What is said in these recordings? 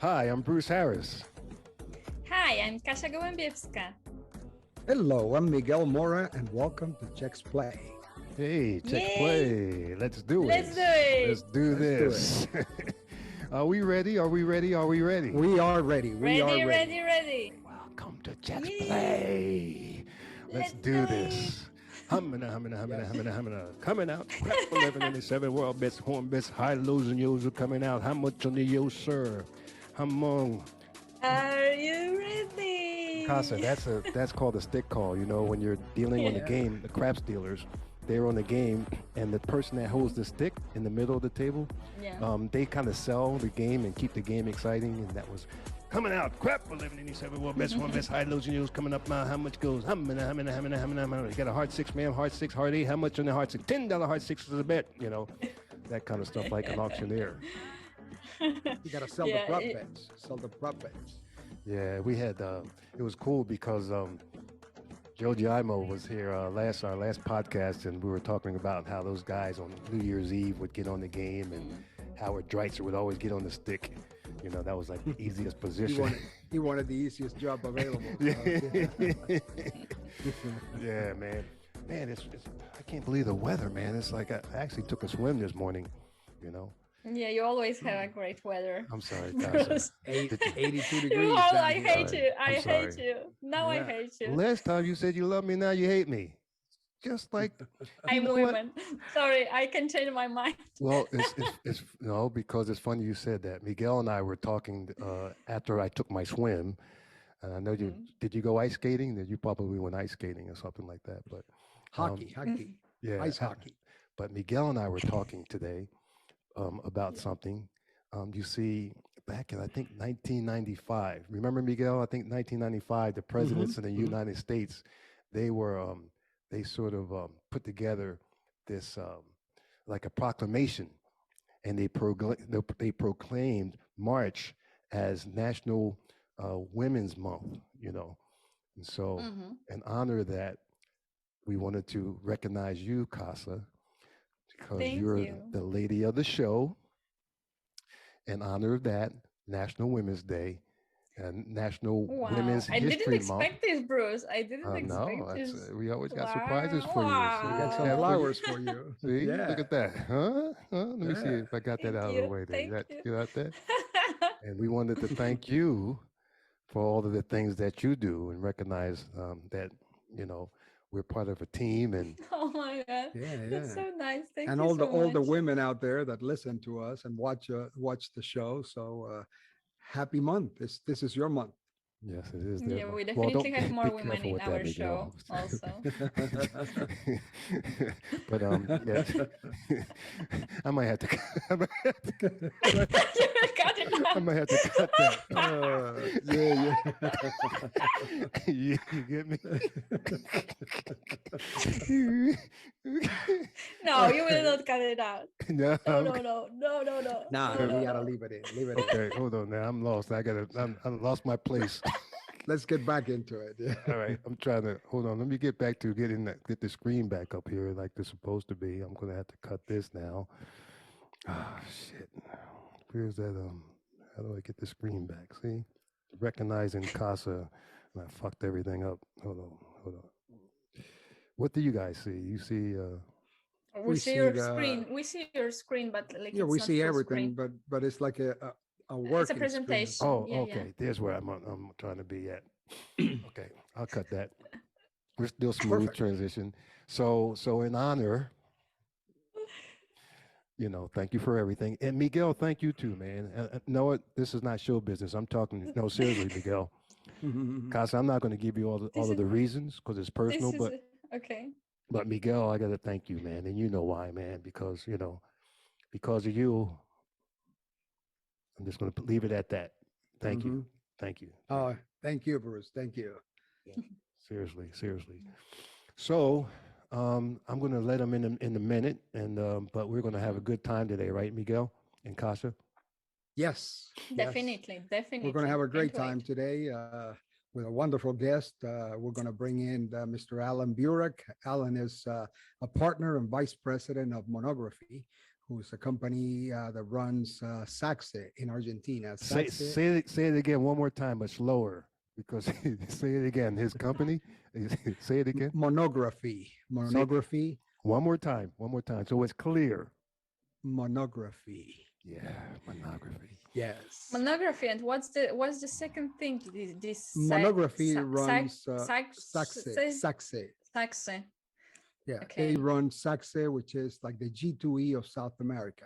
Hi, I'm Bruce Harris. Hi, I'm Kasia Gołębiewska. Hello, I'm Miguel Mora, and welcome to Cheques Play. Hey, Cheques Yay. Play. Let's do it. Let's do it. Let's do this. Are we ready? Are we ready? Are we ready? We are ready. We are ready. Ready. Welcome to Cheques Yay. Play. Let's do this. Humming. Coming out. Crap 1197 world best, horn best, high lows and yo's are coming out. How much on the yo, sir? Hamon. Are you ready? Casa, that's called a stick call. You know, when you're dealing on the game, the craps dealers, they're on the game, and the person that holds the stick in the middle of the table, they kind of sell the game and keep the game exciting. And that was coming out. Crap 1187 world best, one best, high lows and yo's coming up now. How much goes? Humming. You got a hard six, ma'am. Hard six, hard eight. How much on the hard six? $10 hard six is a bet. You know, that kind of stuff like an auctioneer. You gotta sell the prop bets. Sell the prop bets. Yeah, we had it was cool because Joe Giaimo was here our last podcast, and we were talking about how those guys on New Year's Eve would get on the game, and Howard Dreitzer would always get on the stick. You know, that was like the easiest position. He wanted the easiest job available. Yeah, man. It's I can't believe the weather, man. It's like I actually took a swim this morning, you know. Yeah, you always have a great weather. I'm sorry, Tasha. 82 degrees. I hate you. I I'm sorry. hate you. Now I hate you. Last time you said you love me, now you hate me. Just like I'm women. Sorry, I can change my mind. Well, it's no, because it's funny you said that. Miguel and I were talking after I took my swim. And I know did you go ice skating? Then you probably went ice skating or something like that. But hockey. Yeah, ice hockey. But Miguel and I were talking today about something. You see, back in I think 1995. Remember, Miguel? I think 1995. The presidents of the United States, they were they sort of put together this like a proclamation, and they proclaimed March as National Women's Month. You know, and so in honor of that, we wanted to recognize you, Casa, because you're the lady of the show. In honor of that, National Women's Day and National Women's History Month. I didn't expect this, Bruce. I didn't expect this. We always got surprises for you. So we got some flowers for you. See, look at that. Let me see if I got that out of the way. There. You got that? And we wanted to thank you for all of the things that you do and recognize that, you know, we're part of a team. And oh my God, that's so nice. Thank you and so all much. the women out there that listen to us and watch the show. So happy month. This is your month. Yes, it is. Yeah, we definitely have more women in our show also. But yeah, I might have to I might have to cut that. You get me? No, you will not cut it out. No. No, we gotta leave it in. Okay, hold on now. I'm lost. I lost my place. Let's get back into it. Yeah. All right, I'm trying to hold on. Let me get back to get the screen back up here like it's supposed to be. I'm gonna have to cut this now. Ah, shit. Where's that? How do I get the screen back? See, recognizing Casa, and I fucked everything up. Hold on. What do you guys see? You see? We see your screen. We see your screen, but like we see everything, but it's like a work. It's a presentation. Screen. Oh, okay. Yeah. There's where I'm trying to be at. Okay, I'll cut that. We're still smooth transition. So in honor, you know, thank you for everything. And Miguel, thank you too, man. No, this is not show business. I'm talking, no, seriously, Miguel. Casa, I'm not going to give you all of the reasons because it's personal, but okay. But Miguel, I got to thank you, man. And you know why, man, because, you know, because of you, I'm just going to leave it at that. Thank you. Thank you. Oh, thank you, Bruce. Thank you. Yeah. Seriously. So I'm going to let them in a minute, and but we're going to have a good time today, right, Miguel and Casa? Yes. Definitely. We're going to have a great time today with a wonderful guest. We're going to bring in Mr. Burak. Alan is a partner and vice president of Monography, who's a company that runs SAGSE in Argentina. Say say it again one more time, but slower, because say it again. His company. Say it again. Monography. Monography. One more time. One more time. So it's clear. Monography. Yeah, monography. Yes. Monography. And what's the second thing? This Monography runs SAGSE. SAGSE. Yeah, okay. they run SAGSE, which is like the G2E of South America.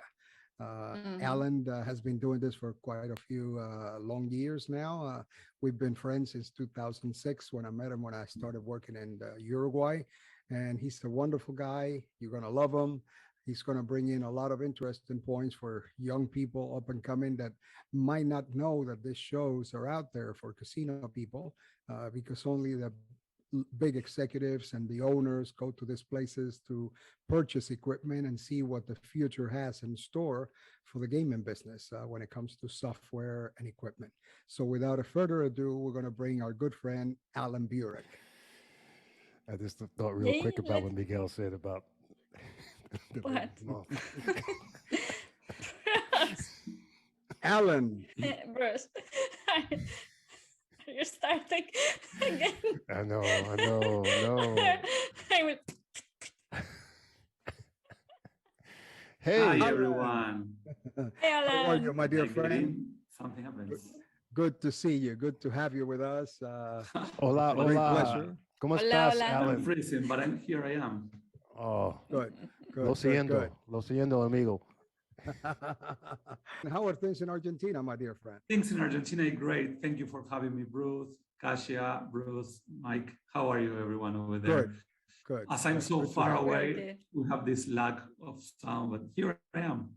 Alan has been doing this for quite a few long years now. We've been friends since 2006 when I met him when I started working in Uruguay. And he's a wonderful guy. You're going to love him. He's going to bring in a lot of interesting points for young people up and coming that might not know that these shows are out there for casino people, because only the big executives and the owners go to these places to purchase equipment and see what the future has in store for the gaming business when it comes to software and equipment. So without a further ado, we're going to bring our good friend, Alan Burak. I just thought real quick about what Miguel said about what? Alan. Bruce. You're starting again. I know. No. Hey, hi, everyone. Hey, Alan. How are you, my dear friend? Something happens. Good to see you. Good to have you with us. Hola. Pleasure. ¿Cómo estás, hola. Alan? I'm freezing, but here I am. Oh, good. Lo siento, amigo. How are things in Argentina, my dear friend? Things in Argentina are great. Thank you for having me, Bruce, Kasia, Bruce, Mike. How are you, everyone over there? Good. As I'm so far away, we have this lack of sound, but here I am.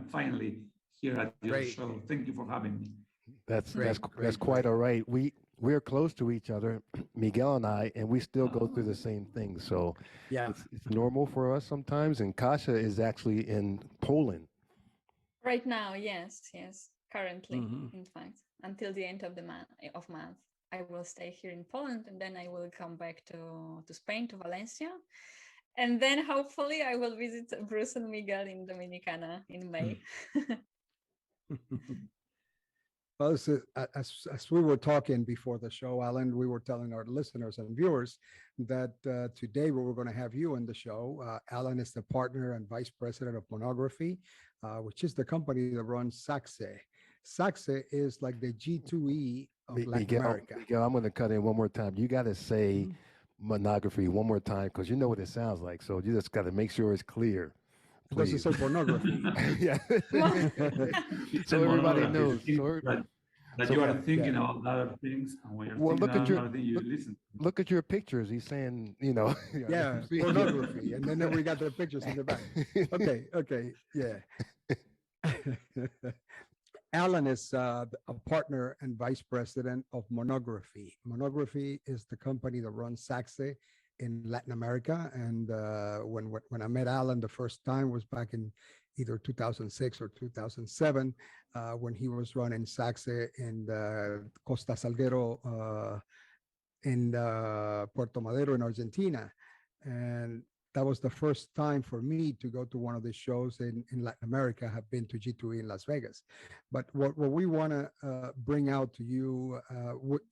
Finally here at your show. Thank you for having me. That's quite all right. We're close to each other, Miguel and I, and we still go through the same thing. So yeah, it's normal for us sometimes. And Kasia is actually in Poland. Right now, yes. Currently, in fact, until the end of the month, I will stay here in Poland, and then I will come back to Spain, to Valencia. And then hopefully I will visit Bruce and Miguel in Dominicana in May. Well, as we were talking before the show, Alan, we were telling our listeners and viewers that today we were going to have you on the show. Alan is the partner and vice president of Monography, which is the company that runs SAGSE. SAGSE is like the G2E of Latin America. Miguel, I'm going to cut in one more time. You got to say Monography one more time because you know what it sounds like. So you just got to make sure it's clear. It doesn't say pornography. Yeah. So everybody knows. That you are thinking about other things, and when you're thinking about other things, you listen. Look at your pictures. He's saying, you know. Yeah, pornography. And then we got the pictures in the back. Okay, yeah. Alan is a partner and vice president of Monography. Monography is the company that runs SAGSE in Latin America. And when I met Alan the first time was back in either 2006 or 2007, when he was running SAGSE in Costa Salguero in Puerto Madero in Argentina. And that was the first time for me to go to one of these shows in Latin America. I have been to G2E in Las Vegas. But what we want to bring out to you,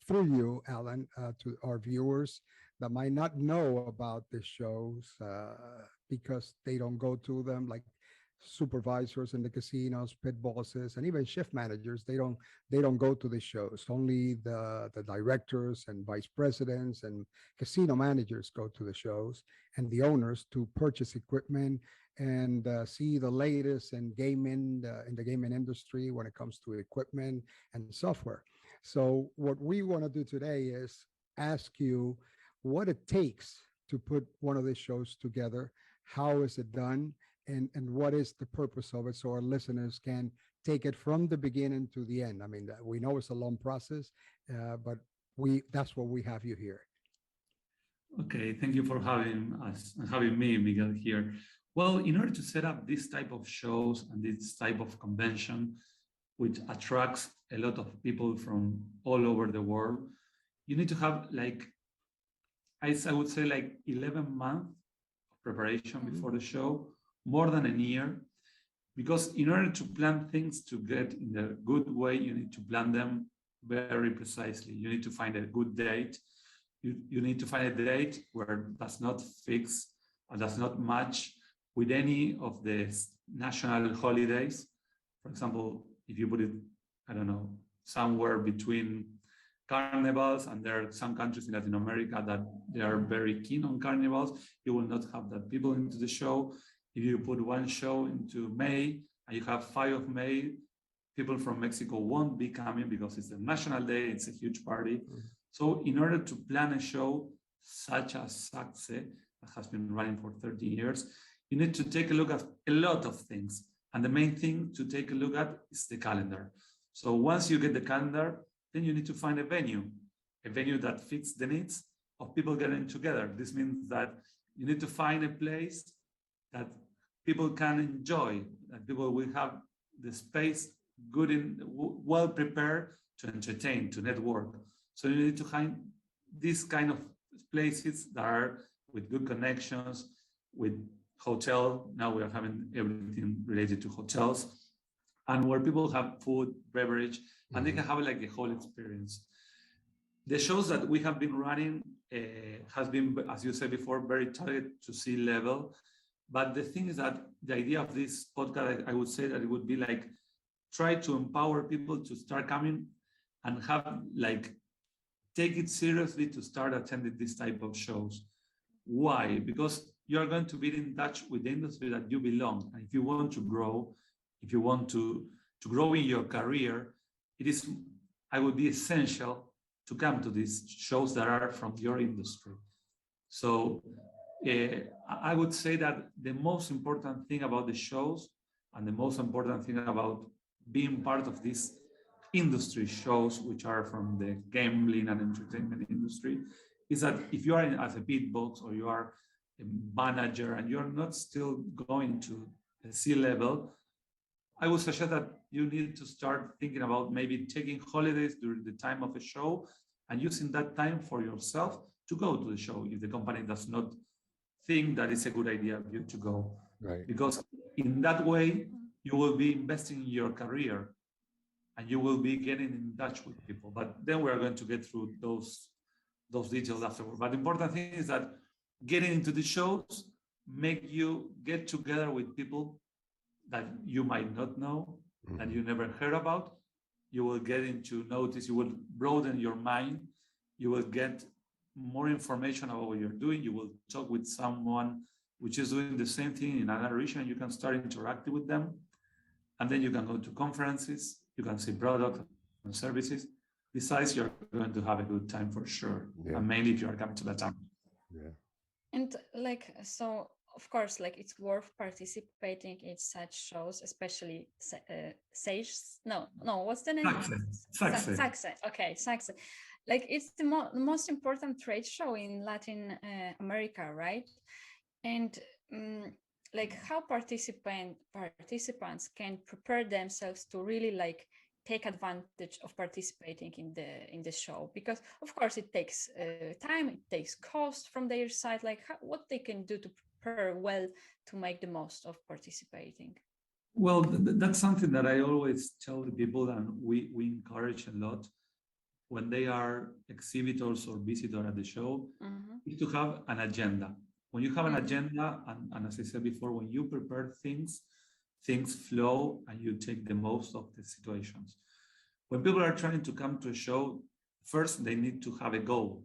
through you, Alan, to our viewers that might not know about these shows because they don't go to them, like supervisors in the casinos, pit bosses, and even shift managers. They don't go to these shows. Only the directors and vice presidents and casino managers go to the shows, and the owners to purchase equipment and see the latest in gaming, in the gaming industry when it comes to equipment and software. So what we want to do today is ask you what it takes to put one of these shows together. How is it done? And what is the purpose of it, so our listeners can take it from the beginning to the end? I mean, we know it's a long process, but that's what we have you here. Okay, thank you for having us and having me, Miguel, here. Well, in order to set up this type of shows and this type of convention, which attracts a lot of people from all over the world, you need to have I would say 11 months of preparation before the show, more than a year. because in order to plan things to get in a good way, you need to plan them very precisely. You need to find a good date. You need to find a date where it does not fix or does not match with any of the national holidays. For example, if you put it, I don't know, somewhere between carnivals, and there are some countries in Latin America that they are very keen on carnivals, you will not have that people into the show. If you put one show into May and you have 5 of May, people from Mexico won't be coming because it's a national day, it's a huge party. So in order to plan a show such as SAGSE, that has been running for 30 years, you need to take a look at a lot of things. And the main thing to take a look at is the calendar. So once you get the calendar, then you need to find a venue that fits the needs of people getting together. This means that you need to find a place that people can enjoy, that people will have the space good and well prepared to entertain, to network. So you need to find these kind of places that are with good connections, with hotel. Now we are having everything related to hotels, and where people have food, beverage, and they can have like a whole experience. The shows that we have been running has been, as you said before, very targeted to C-level. But the thing is that the idea of this podcast, I would say that it would be like, try to empower people to start coming and have like, take it seriously to start attending this type of shows. Why? Because you're going to be in touch with the industry that you belong. And if you want to grow, if you want to grow in your career, it is, I would be essential to come to these shows that are from your industry. So I would say that the most important thing about the shows and the most important thing about being part of these industry shows, which are from the gambling and entertainment industry, is that if you are as a beatbox or you are a manager and you're not still going to a C-level, I would suggest that you need to start thinking about maybe taking holidays during the time of a show and using that time for yourself to go to the show if the company does not think that it's a good idea for you to go. Right. Because in that way, you will be investing in your career and you will be getting in touch with people. But then we are going to get through those details afterward. But the important thing is that getting into the shows make you get together with people that you might not know, that you never heard about. You will get into notice, you will broaden your mind, you will get more information about what you're doing, you will talk with someone which is doing the same thing in another region, you can start interacting with them, and then you can go to conferences, you can see products and services. Besides, you're going to have a good time for sure, and mainly if you are coming to Latam. Yeah. And like, so of course, like it's worth participating in such shows, especially SAGSE. No, what's the name? SAGSE. Okay, SAGSE. Like it's the most important trade show in Latin America, right? And like how participants can prepare themselves to really like take advantage of participating in the show, because of course it takes time, it takes cost from their side, like what they can do to prepare well to make the most of participating. Well, that's something that I always tell the people, and we encourage a lot when they are exhibitors or visitors at the show, is to have an agenda. When you have an agenda, and as I said before, when you prepare things flow and you take the most of the situations. When people are trying to come to a show, first they need to have a goal.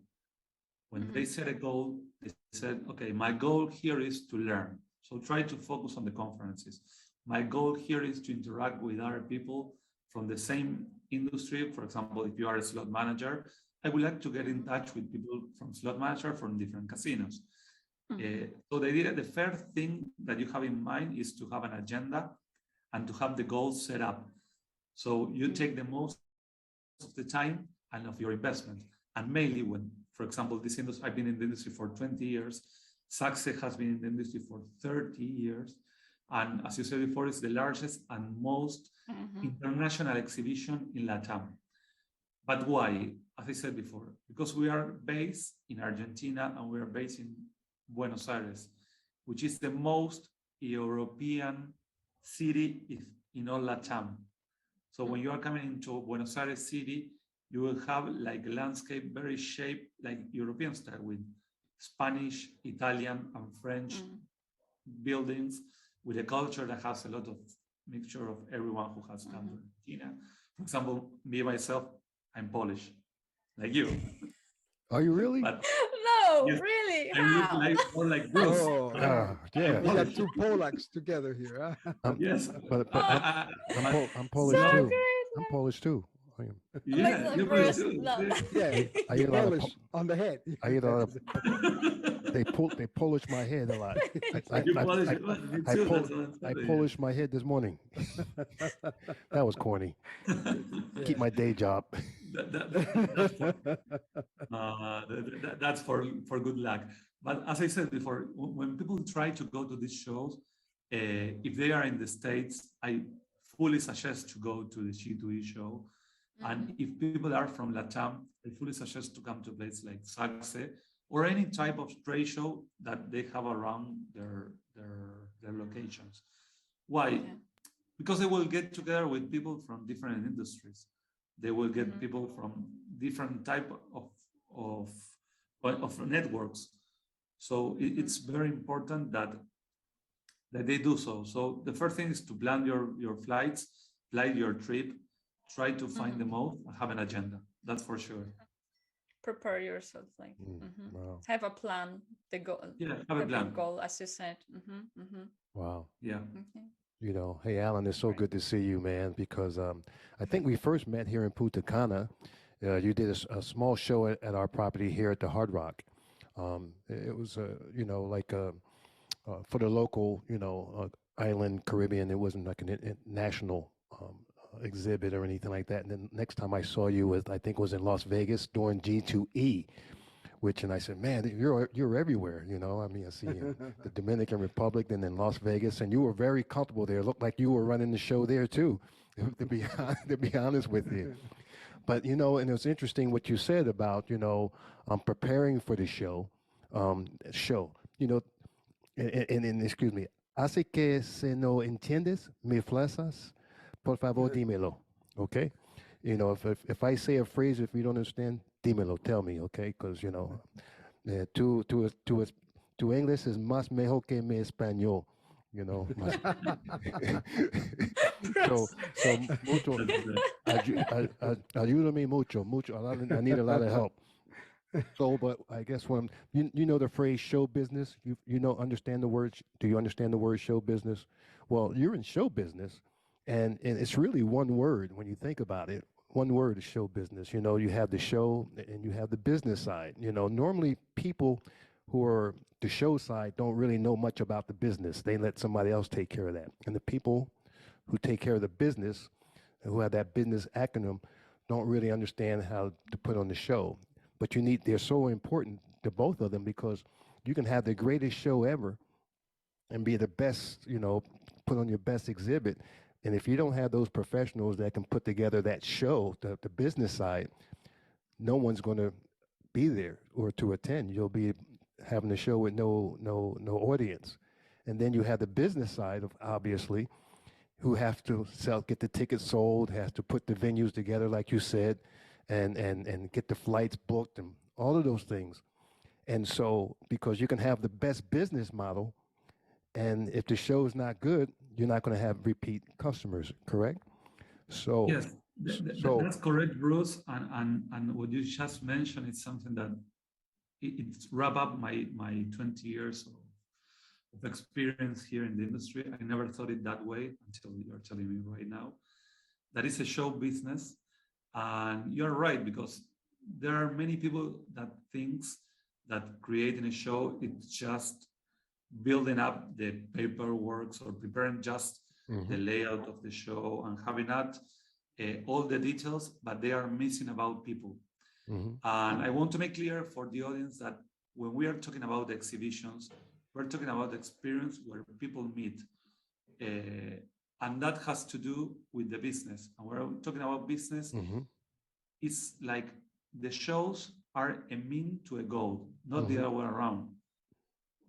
When they set a goal, they said, okay, my goal here is to learn. So try to focus on the conferences. My goal here is to interact with other people from the same industry. For example, if you are a slot manager, I would like to get in touch with people from slot manager from different casinos. So the first thing that you have in mind is to have an agenda and to have the goals set up. So you take the most of the time and of your investment. And mainly when, for example, this industry, I've been in the industry for 20 years, SAGSE has been in the industry for 30 years. And as you said before, it's the largest and most international exhibition in Latam. But why? As I said before, because we are based in Argentina and we are based in Buenos Aires, which is the most European city in all Latam. So when you are coming into Buenos Aires city, you will have like a landscape very shaped like European style with Spanish, Italian, and French buildings with a culture that has a lot of mixture of everyone who has come to Argentina. For example, me myself, I'm Polish, like you. Are you really? But No, yes, really? I look How? like more like Bruce. Oh, Yeah. we got two Polacks together here. Huh? Yes, But I'm Polish So too. great. I'm Polish too. I am. yeah, Like you're Bruce, Polish too. no. Yeah, I eat a lot of Polish on the head. I eat a lot of they polish my head a lot. You Polish, me I, too. pol- That's what I'm I saying. polished my head this morning. That was corny. Keep my day job. That's for good luck. But as I said before, when people try to go to these shows, if they are in the States, I fully suggest to go to the G2E show. And if people are from Latam, I fully suggest to come to a place like SAGSE or any type of trade show that they have around their locations. Why? Yeah. Because they will get together with people from different industries. They will get people from different type of networks. So it's very important that they do so. So the first thing is to plan your flights, plan your trip, try to find the mode, and have an agenda. That's for sure. Prepare yourself, like Wow. have a plan. The goal. Yeah, have a The plan. big goal, as you said. Wow. Yeah. Okay. You know, hey Alan, it's so Right. good to see you, man. Because I think we first met here in Punta Cana. You did a small show at our property here at the Hard Rock. It was you know, like for the local, you know, island Caribbean. It wasn't like a national exhibit or anything like that. And then next time I saw you was, I think, was in Las Vegas during G2E, and I said, man, you're everywhere. You know, I mean, I see you in the Dominican Republic and then Las Vegas, and you were very comfortable there. It looked like you were running the show there too, to be honest with you. But you know, and it was interesting what you said about, you know, preparing for the show. You know, and excuse me, así que se no entiendes mis flesas, por favor dímelo, okay? You know, if I say a phrase, if you don't understand, dímelo, tell me, okay? Because, you know, tu English is más mejor que mi español, you know. so mucho, ayúdame mucho, I need a lot of help. So, but I guess when you know the phrase show business, you know, understand the word. Do you understand the word show business? Well, you're in show business, and it's really one word when you think about it. One word is show business. You know, you have the show and you have the business side. You know, normally people who are the show side don't really know much about the business. They let somebody else take care of that. And the people who take care of the business, who have that business acronym, don't really understand how to put on the show. But they're so important to both of them, because you can have the greatest show ever and be the best, you know, put on your best exhibit. And if you don't have those professionals that can put together that show, the business side, no one's going to be there or to attend. You'll be having a show with no audience. And then you have the business side of, obviously, who have to get the tickets sold, has to put the venues together, like you said, and get the flights booked and all of those things. And so, because you can have the best business model, and if the show is not good, you're not going to have repeat customers, correct? So yes, that's correct, Bruce. And what you just mentioned is something that it's wrap up my 20 years of experience here in the industry. I never thought it that way until you're telling me right now. That is a show business. And you're right, because there are many people that thinks that creating a show, it's just building up the paperwork or preparing just the layout of the show and having not all the details, but they are missing about people. And I want to make clear for the audience that when we are talking about exhibitions, we're talking about experience where people meet. And that has to do with the business. And we're talking about business. It's like the shows are a mean to a goal, not the other way around.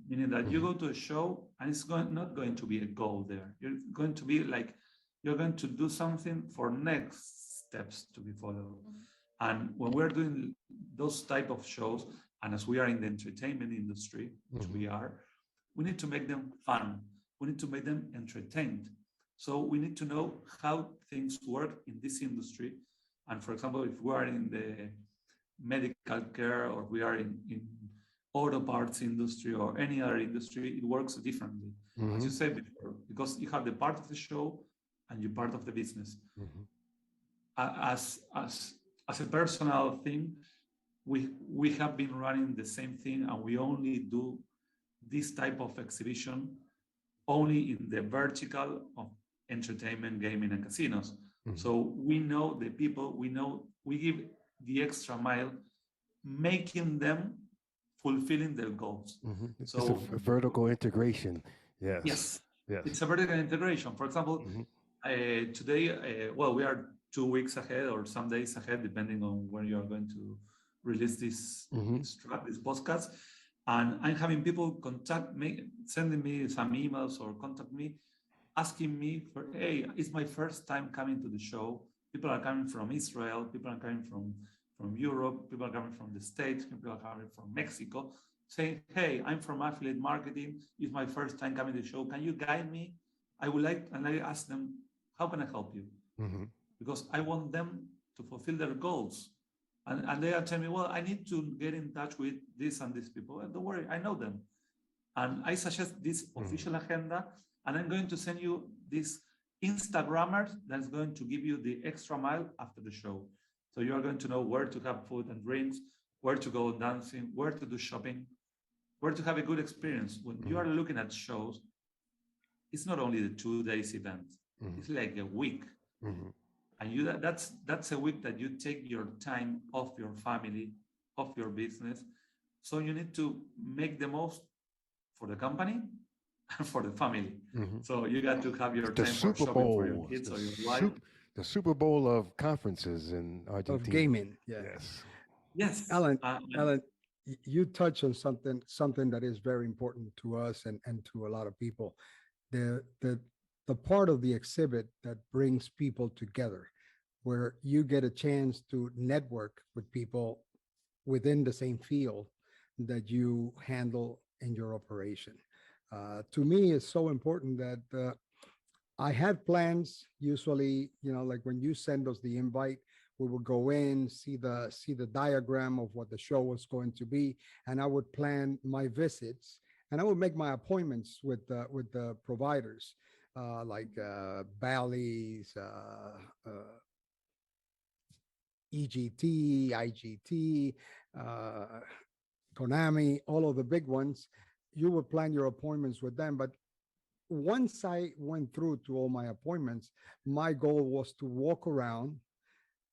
meaning that you go to a show and it's not going to be a goal there. You're going to be like, you're going to do something for next steps to be followed. And when we're doing those type of shows, and as we are in the entertainment industry, which we are, we need to make them fun. We need to make them entertained. So we need to know how things work in this industry. And for example, if we are in the medical care, or we are in auto parts industry or any other industry, it works differently. As you said before, because you have the part of the show and you part of the business. As a personal thing, we have been running the same thing, and we only do this type of exhibition only in the vertical of entertainment, gaming, and casinos. So we know the people, we give the extra mile, making them fulfilling their goals. So it's a vertical integration. Yes. It's a vertical integration. For example, today, well, we are 2 weeks ahead or some days ahead, depending on when you are going to release this podcast. And I'm having people contact me, sending me some emails or contact me, asking me for, hey, it's my first time coming to the show. People are coming from Israel, people are coming from Europe, people are coming from the States, people are coming from Mexico, saying, hey, I'm from affiliate marketing. It's my first time coming to the show. Can you guide me? I would like, and I ask them, how can I help you? Because I want them to fulfill their goals. And they are telling me, well, I need to get in touch with this and these people. And don't worry, I know them. And I suggest this official agenda, and I'm going to send you this Instagrammer that's going to give you the extra mile after the show. So you are going to know where to have food and drinks, where to go dancing, where to do shopping, where to have a good experience. When you are looking at shows, it's not only the 2 days event, it's like a week. And that's a week that you take your time off your family, off your business. So you need to make the most for the company and for the family. So you got to have your time for shopping for your kids or your wife. The Super Bowl of conferences in Argentina. Of gaming, Yes. Alan, you touch on something that is very important to us and to a lot of people. The part of the exhibit that brings people together, where you get a chance to network with people within the same field that you handle in your operation. To me, it's so important that I had plans. Usually, like when you send us the invite, we would go in, see the diagram of what the show was going to be, and I would plan my visits, and I would make my appointments with the providers. Like Bally's, EGT, IGT, Konami, all of the big ones. You would plan your appointments with them. But once I went through to all my appointments, my goal was to walk around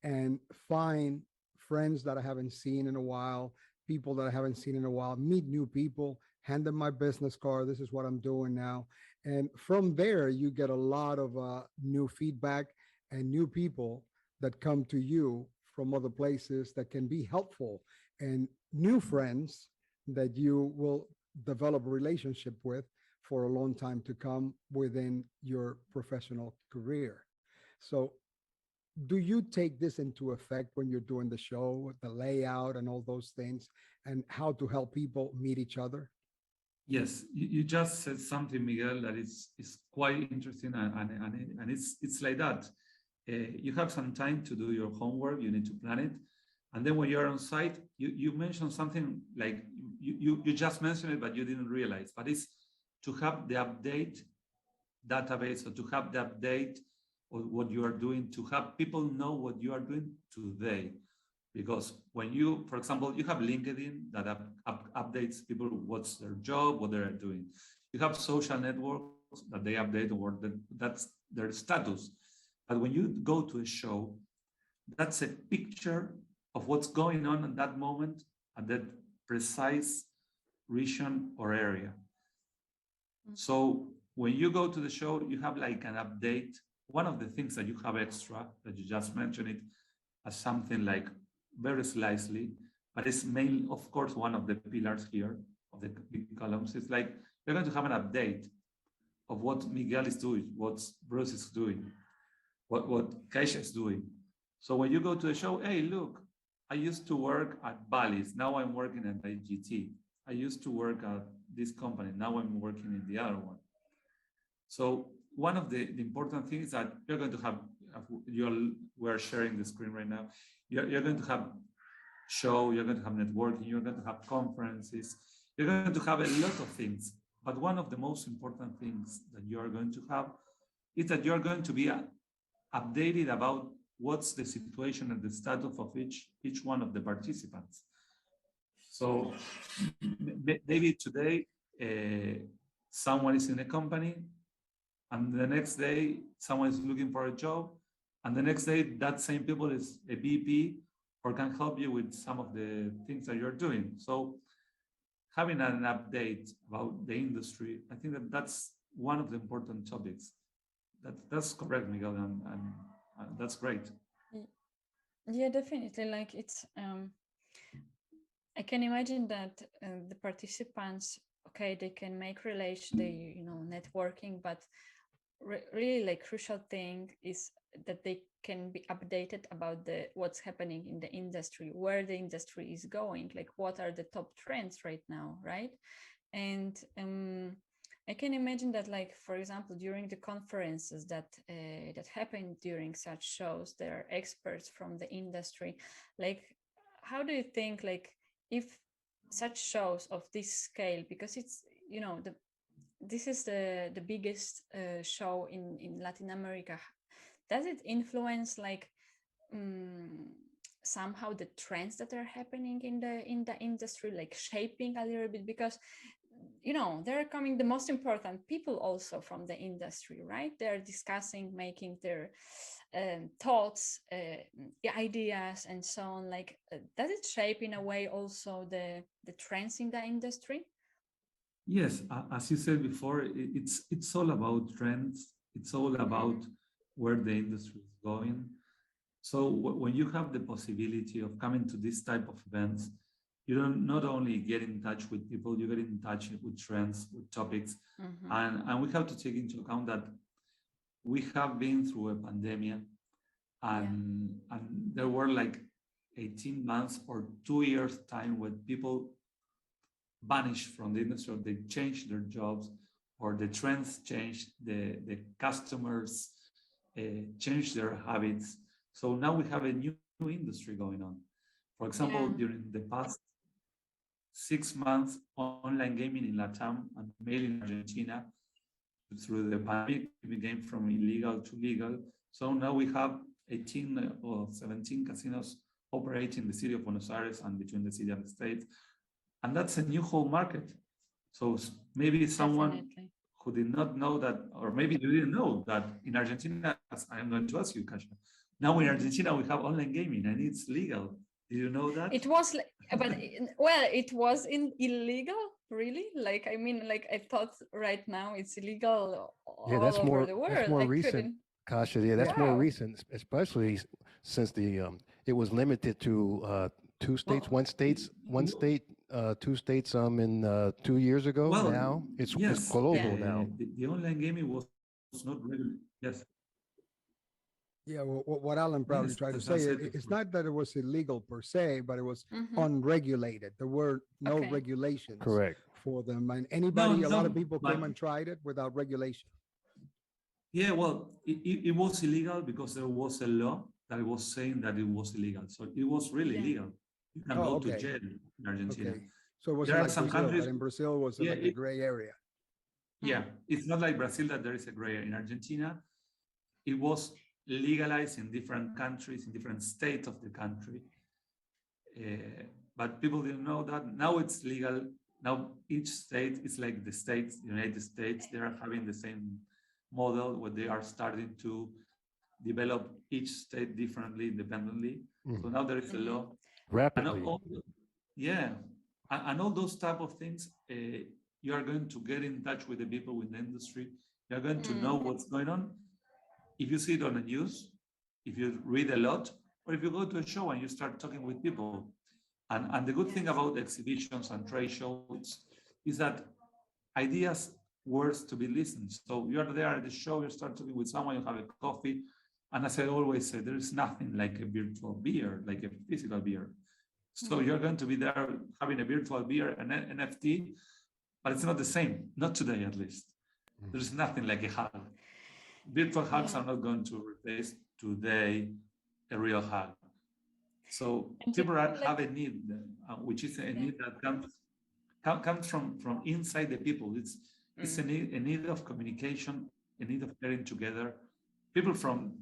and find friends that I haven't seen in a while, people that I haven't seen in a while, meet new people, hand them my business card. This is what I'm doing now. And from there, you get a lot of new feedback and new people that come to you from other places that can be helpful, and new friends that you will develop a relationship with for a long time to come within your professional career. So do you take this into effect when you're doing the show, the layout and all those things, and how to help people meet each other? Yes, you just said something, Miguel, that is quite interesting, and it's like that. You have some time to do your homework, you need to plan it. And then when you're on site, you mentioned something like, you just mentioned it, but you didn't realize, but it's to have the update database, or to have the update of what you are doing, to have people know what you are doing today. Because when you, for example, you have LinkedIn that updates people what's their job, what they're doing. You have social networks that they update on that's their status. But when you go to a show, that's a picture of what's going on at that moment, at that precise region or area. So when you go to the show, you have like an update. One of the things that you have extra, that you just mentioned it as something like very slightly, but it's mainly, of course, one of the pillars here the big columns. It's like you're going to have an update of what Miguel is doing, what Bruce is doing, what Keisha is doing. So when you go to the show, hey, look, I used to work at Bally's. Now I'm working at IGT. I used to work at this company. Now I'm working in the other one. So one of the important things that you're going to have, we're sharing the screen right now. You're going to have show, you're going to have networking, you're going to have conferences, you're going to have a lot of things. But one of the most important things that you're going to have is that you're going to be updated about what's the situation and the status of each one of the participants. So maybe today someone is in a company, and the next day someone is looking for a job, and the next day that same people is a VP or can help you with some of the things that you're doing. So having an update about the industry, I think that that's one of the important topics. That's correct, Miguel, and that's great. Yeah, definitely. Like it's, I can imagine that the participants, okay, they can make relation, they networking, but really like crucial thing is that they can be updated about what's happening in the industry, where the industry is going, like what are the top trends right now, right? And I can imagine that, like, for example, during the conferences that happen during such shows, there are experts from the industry. Like, how do you think, like, if such shows of this scale, because it's, this is the biggest show in Latin America, does it influence, like, somehow the trends that are happening in the industry, like shaping a little bit? Because they're coming the most important people also from the industry, right? They're discussing, making their thoughts, ideas, and so on. Like, does it shape in a way also the trends in the industry? Yes, as you said before, it's all about trends. It's all about where the industry is going. So when you have the possibility of coming to this type of events, you don't not only get in touch with people, you get in touch with trends, with topics. And we have to take into account that we have been through a pandemic, and there were like 18 months or 2 years time when people vanished from the industry, or they changed their jobs, or the trends changed, the customers changed their habits. So now we have a new industry going on. For example, during the past 6 months, online gaming in Latam and mainly in Argentina, through the pandemic, it became from illegal to legal. So now we have 18 or 17 casinos operating in the city of Buenos Aires and between the city and the state. And that's a new whole market. So maybe someone who did not know that, or maybe you didn't know that in Argentina, as I'm going to ask you, Kasia, now in Argentina we have online gaming and it's legal. Did you know that? It was, but well, it was illegal, really. Like, I mean, like, I thought right now it's illegal all over the world. That's more recent, Kasia. Yeah, that's more recent, especially since it was limited to 2 states, one state, 2 states. In 2 years ago. Well, now it's global now. The online gaming was not really. Yes. Yeah, well, what Alan probably tried to say, it's not that it was illegal per se, but it was unregulated. There were no regulations for them. And anybody, a lot of people came and tried it without regulation. Yeah, well, it was illegal because there was a law that was saying that it was illegal. So it was really illegal. You can go to jail in Argentina. Okay. So it was there like are some Brazil, countries, but in Brazil was like a gray area. Yeah, it's not like Brazil that there is a gray area. In Argentina, it was legalized in different countries, in different states of the country. But people didn't know that. Now it's legal. Now each state is like the states, the United States, they are having the same model where they are starting to develop each state differently, independently. So now there is a law. Rapidly. And all those type of things, you are going to get in touch with the people with the industry. You are going to know what's going on. If you see it on the news, if you read a lot, or if you go to a show and you start talking with people. And the good thing about exhibitions and trade shows is that ideas worth to be listened. So you're there at the show, you start talking with someone, you have a coffee. And as I always say, there is nothing like a virtual beer, like a physical beer. So you're going to be there having a virtual beer, an NFT, but it's not the same, not today at least. There's nothing like a hug. Virtual hugs are not going to replace today a real hug. So people have a need, which is a need that comes from inside the people. It's a need of communication, a need of getting together. People from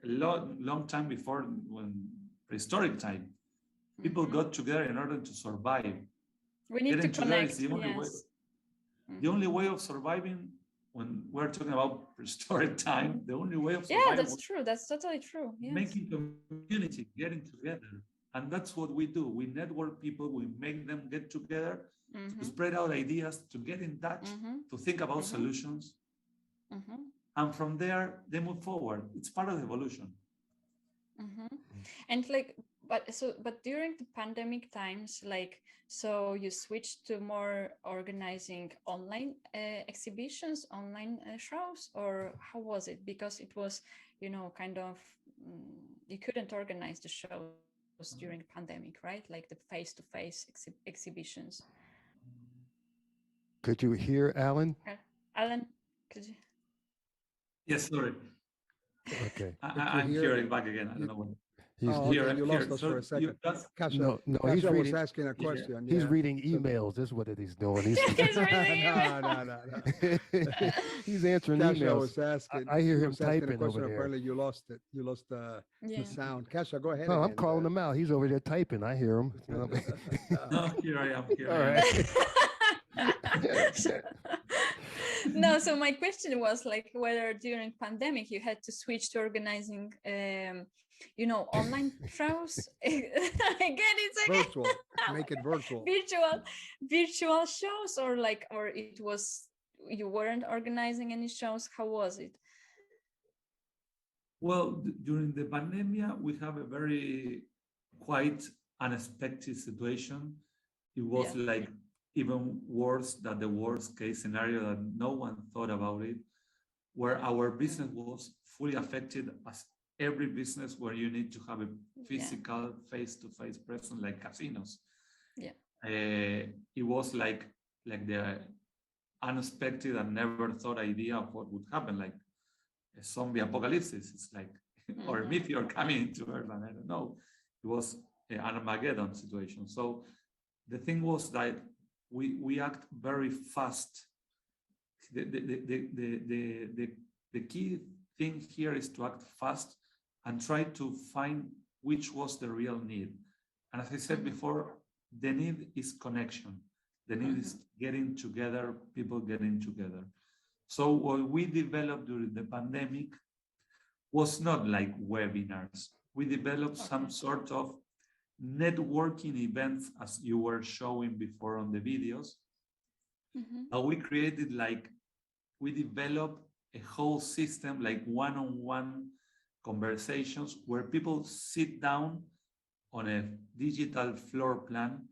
a long time before, when prehistoric time, people got together in order to survive. We need to connect. Is the only way. The only way of surviving, when we're talking about prehistoric time, the only way of surviving. Yeah, that's true. That's totally true. Yes. Making community, getting together. And that's what we do. We network people, we make them get together to spread out ideas, to get in touch, to think about solutions. And from there, they move forward. It's part of the evolution. And like, but during the pandemic times, like, so you switched to more organizing online exhibitions, online shows, or how was it? Because it was, kind of, you couldn't organize the shows during the pandemic, right? Like the face-to-face exhibitions. Could you hear Alan? Alan, could you? Yes, sorry. Okay. I'm hearing back again. I don't know what. You lost us for a second. Kasha, no, Kasha he's reading, was asking a question. He's reading emails. That's what he's doing. He's reading no. He's answering Kasha emails. was asking. I hear him was asking typing over there. Apparently, you lost it. You lost the sound. Kasha, go ahead. No, I'm calling him out. He's over there typing. I hear him. No, here I am. All right. No, so my question was like whether during pandemic you had to switch to organizing online shows. Again, it's like virtual. Make it virtual. Virtual shows, or it was you weren't organizing any shows. How was it? Well, during the pandemic, we have a very quite unexpected situation. It was like even worse than the worst case scenario that no one thought about it, where our business was fully affected, as every business where you need to have a physical face-to-face presence, like casinos. It was like the unexpected and never thought idea of what would happen, like a zombie apocalypse. It's like, or a meteor coming into Earth, and I don't know. It was an Armageddon situation. So the thing was that we act very fast. The key thing here is to act fast and try to find which was the real need. And as I said before, the need is connection. The need is getting together, people getting together. So what we developed during the pandemic was not like webinars. We developed some sort of networking events, as you were showing before on the videos. And we created we developed a whole system, like one-on-one conversations where people sit down on a digital floor plan,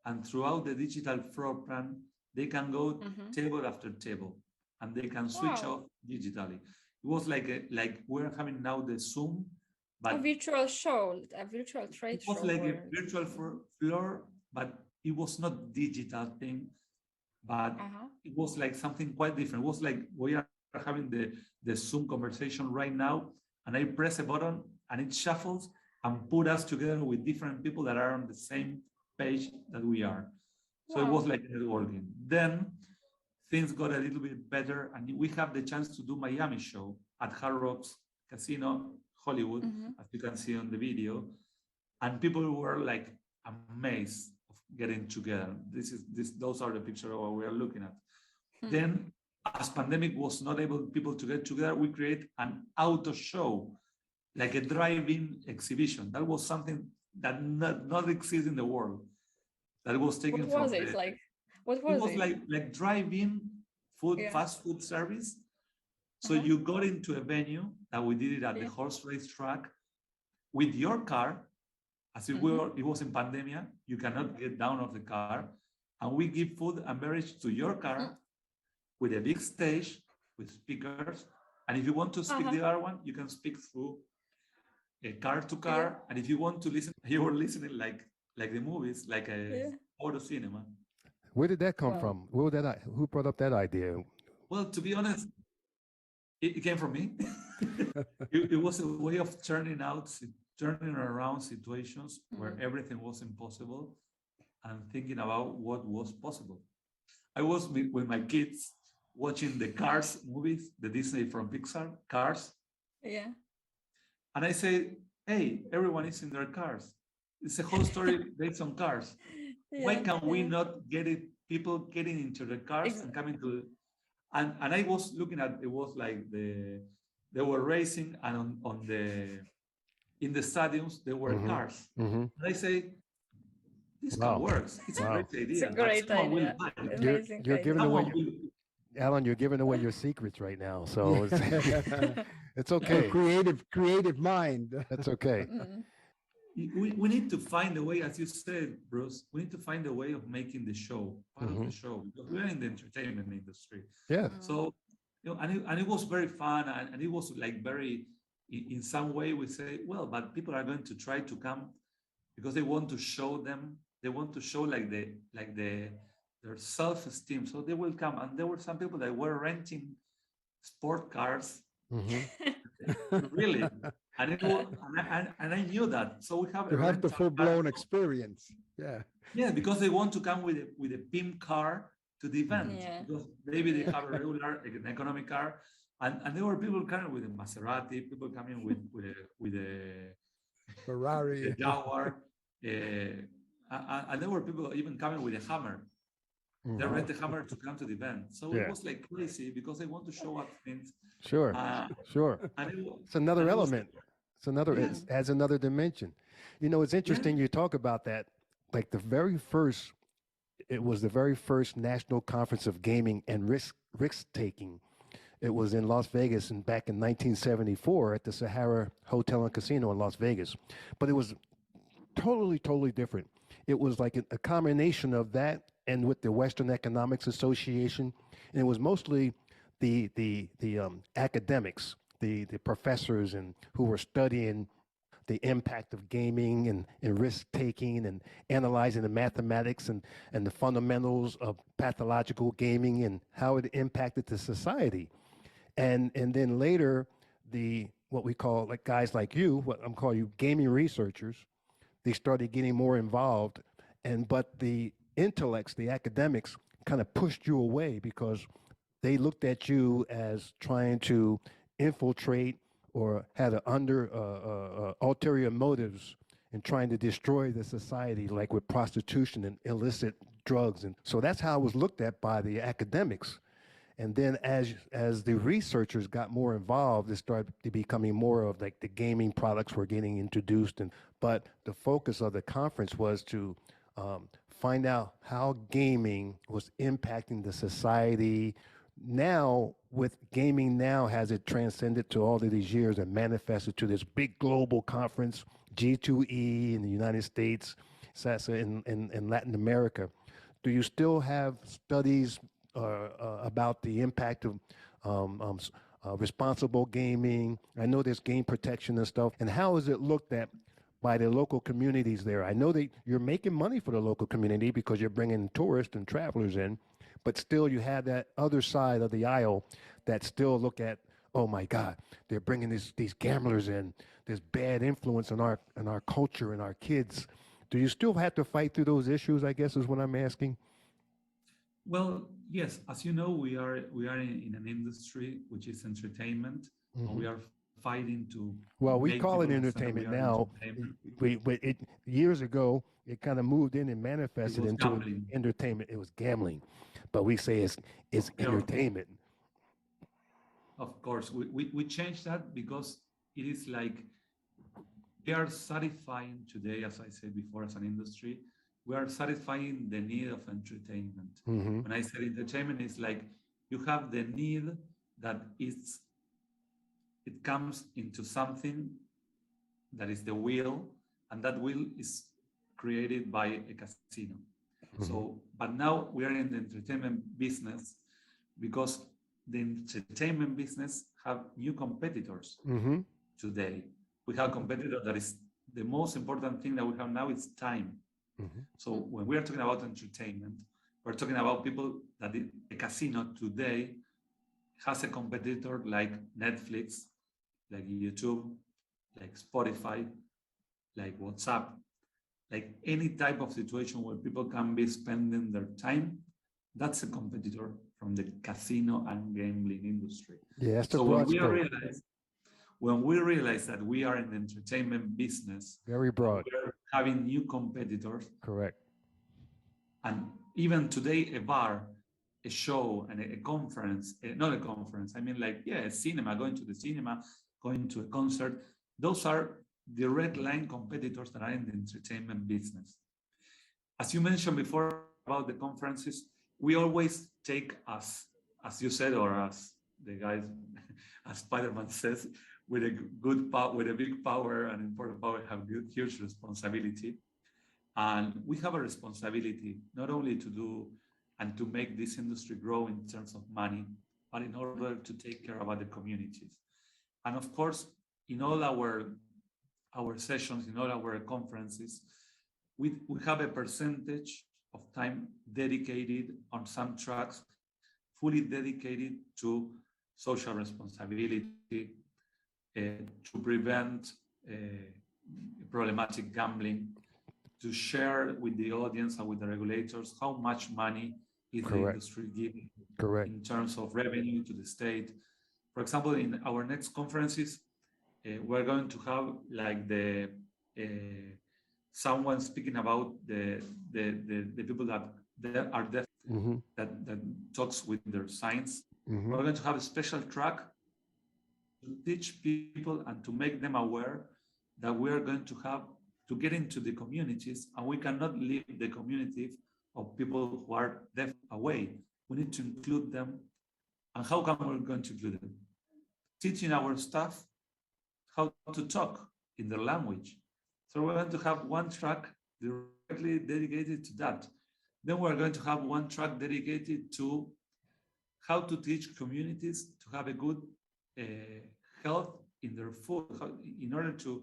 and throughout the digital floor plan, they can go table after table, and they can switch off digitally. It was like we're having now the Zoom, but a virtual show, a virtual trade show. It was like a virtual floor, but it was not digital thing, but it was like something quite different. It was like we are having the Zoom conversation right now, and I press a button and it shuffles and put us together with different people that are on the same page that we are. So it was like networking. Then things got a little bit better, and we have the chance to do Miami show at Hard Rock's Casino, Hollywood, as you can see on the video. And people were like amazed of getting together. Those are the pictures of what we are looking at. Then, as pandemic was not able people to get together, we create an auto show, like a drive-in exhibition. That was something that not exists in the world. That was taken What was it like? What was it? It was like drive-in food, fast food service. So you got into a venue that we did it at the horse race track with your car. As it was in pandemia, you cannot get down of the car, and we give food and beverage to your car with a big stage with speakers. And if you want to speak the other one, you can speak through a car to car. And if you want to listen, you were listening like the movies, like a auto cinema. Where did that come from? Who brought up that idea? Well, to be honest, it came from me. It was a way of turning around situations where everything was impossible and thinking about what was possible. I was with my kids watching the Cars movies, the Disney from Pixar, Cars. Yeah. And I say, hey, everyone is in their cars. It's a whole story based on cars. Why can we not get it? People getting into the cars and coming to, and I was looking at, it was like they were racing, and in the stadiums there were cars. And I say, this car works. It's a great idea. It's a great idea. You're giving away Alan, you're giving away your secrets right now. So it's okay. Creative mind. That's okay. We need to find a way, as you said, Bruce, we need to find a way of making the show, part of the show, because we're in the entertainment industry. Yeah. So, and it was very fun, and it was like very, in some way we say, well, but people are going to try to come because they want to show their self-esteem. So they will come, and there were some people that were renting sport cars. Really. And I knew that. So we have the full-blown experience. Yeah, because they want to come with a PIM car to the event. Because maybe they have a regular, an economic car. And there were people coming with a Maserati, people coming with a Ferrari, a Jaguar. And there were people even coming with a Hammer. They rent a Hammer to come to the event. So it was like crazy because they want to show up things. Sure. It's another element. It adds another dimension. It's interesting you talk about that. Like it was the very first national conference of gaming and risk taking. It was in Las Vegas back in 1974 at the Sahara Hotel and Casino in Las Vegas. But it was totally different. It was like a combination of that and with the Western Economics Association. And it was mostly the academics, the professors and who were studying the impact of gaming and risk taking and analyzing the mathematics and the fundamentals of pathological gaming and how it impacted the society. And then later, what we call, like guys like you, what I'm calling you gaming researchers, they started getting more involved. But the intellects, the academics, kind of pushed you away because they looked at you as trying to infiltrate or had ulterior motives in trying to destroy the society, like with prostitution and illicit drugs. And so that's how it was looked at by the academics. And then as the researchers got more involved, it started to becoming more of like the gaming products were getting introduced. But the focus of the conference was to find out how gaming was impacting the society. Now, with gaming now, has it transcended to all of these years and manifested to this big global conference, G2E in the United States, SAGSE in Latin America. Do you still have studies about the impact of responsible gaming? I know there's game protection and stuff. And how is it looked at by the local communities there? I know that you're making money for the local community because you're bringing tourists and travelers in, but still you have that other side of the aisle that still look at, oh my God, they're bringing these gamblers in. There's bad influence on our culture and our kids. Do you still have to fight through those issues, I guess is what I'm asking? Well, yes, as you know, we are in an industry which is entertainment, and we are fighting to. Well, we call it entertainment now. Years ago, it kind of moved in and manifested into gambling. Entertainment. It was gambling, but we say it's entertainment. Of course, we changed that because it is like we are satisfying today, as I said before, as an industry. We are satisfying the need of entertainment. When I say entertainment, it's like you have the need that it comes into something that is the wheel, and that wheel is created by a casino. So, but now we are in the entertainment business because the entertainment business have new competitors today. We have competitors that is the most important thing that we have now is time. So when we are talking about entertainment, we're talking about people that a casino today has a competitor like Netflix, like YouTube, like Spotify, like WhatsApp, like any type of situation where people can be spending their time. That's a competitor from the casino and gambling industry. Yeah, that's the so broad when we scope. realize that we are in the entertainment business, Very broad. we're having new competitors. Correct. And even today, a bar, a show, and a conference, not a conference, I mean a cinema, going to the cinema, going to a concert, those are direct line competitors that are in the entertainment business. As you mentioned before about the conferences, we always take as you said, or as the guys, as Spider-Man says, with a big power and important power have huge responsibility. And we have a responsibility not only to do and to make this industry grow in terms of money, but in order to take care about the communities. And of course, in all our sessions, in all our conferences, we have a percentage of time dedicated on some tracks, fully dedicated to social responsibility, to prevent problematic gambling, to share with the audience and with the regulators how much money is the industry giving in terms of revenue to the state. For example, in our next conferences, we're going to have like someone speaking about the people that are deaf, that talks with their signs. We're going to have a special track to teach people and to make them aware that we are going to have to get into the communities, and we cannot leave the community of people who are deaf away. We need to include them. And how come we're going to include them? Teaching our staff how to talk in their language. So we're going to have one track directly dedicated to that. Then we're going to have one track dedicated to how to teach communities to have a good health in their food, in order to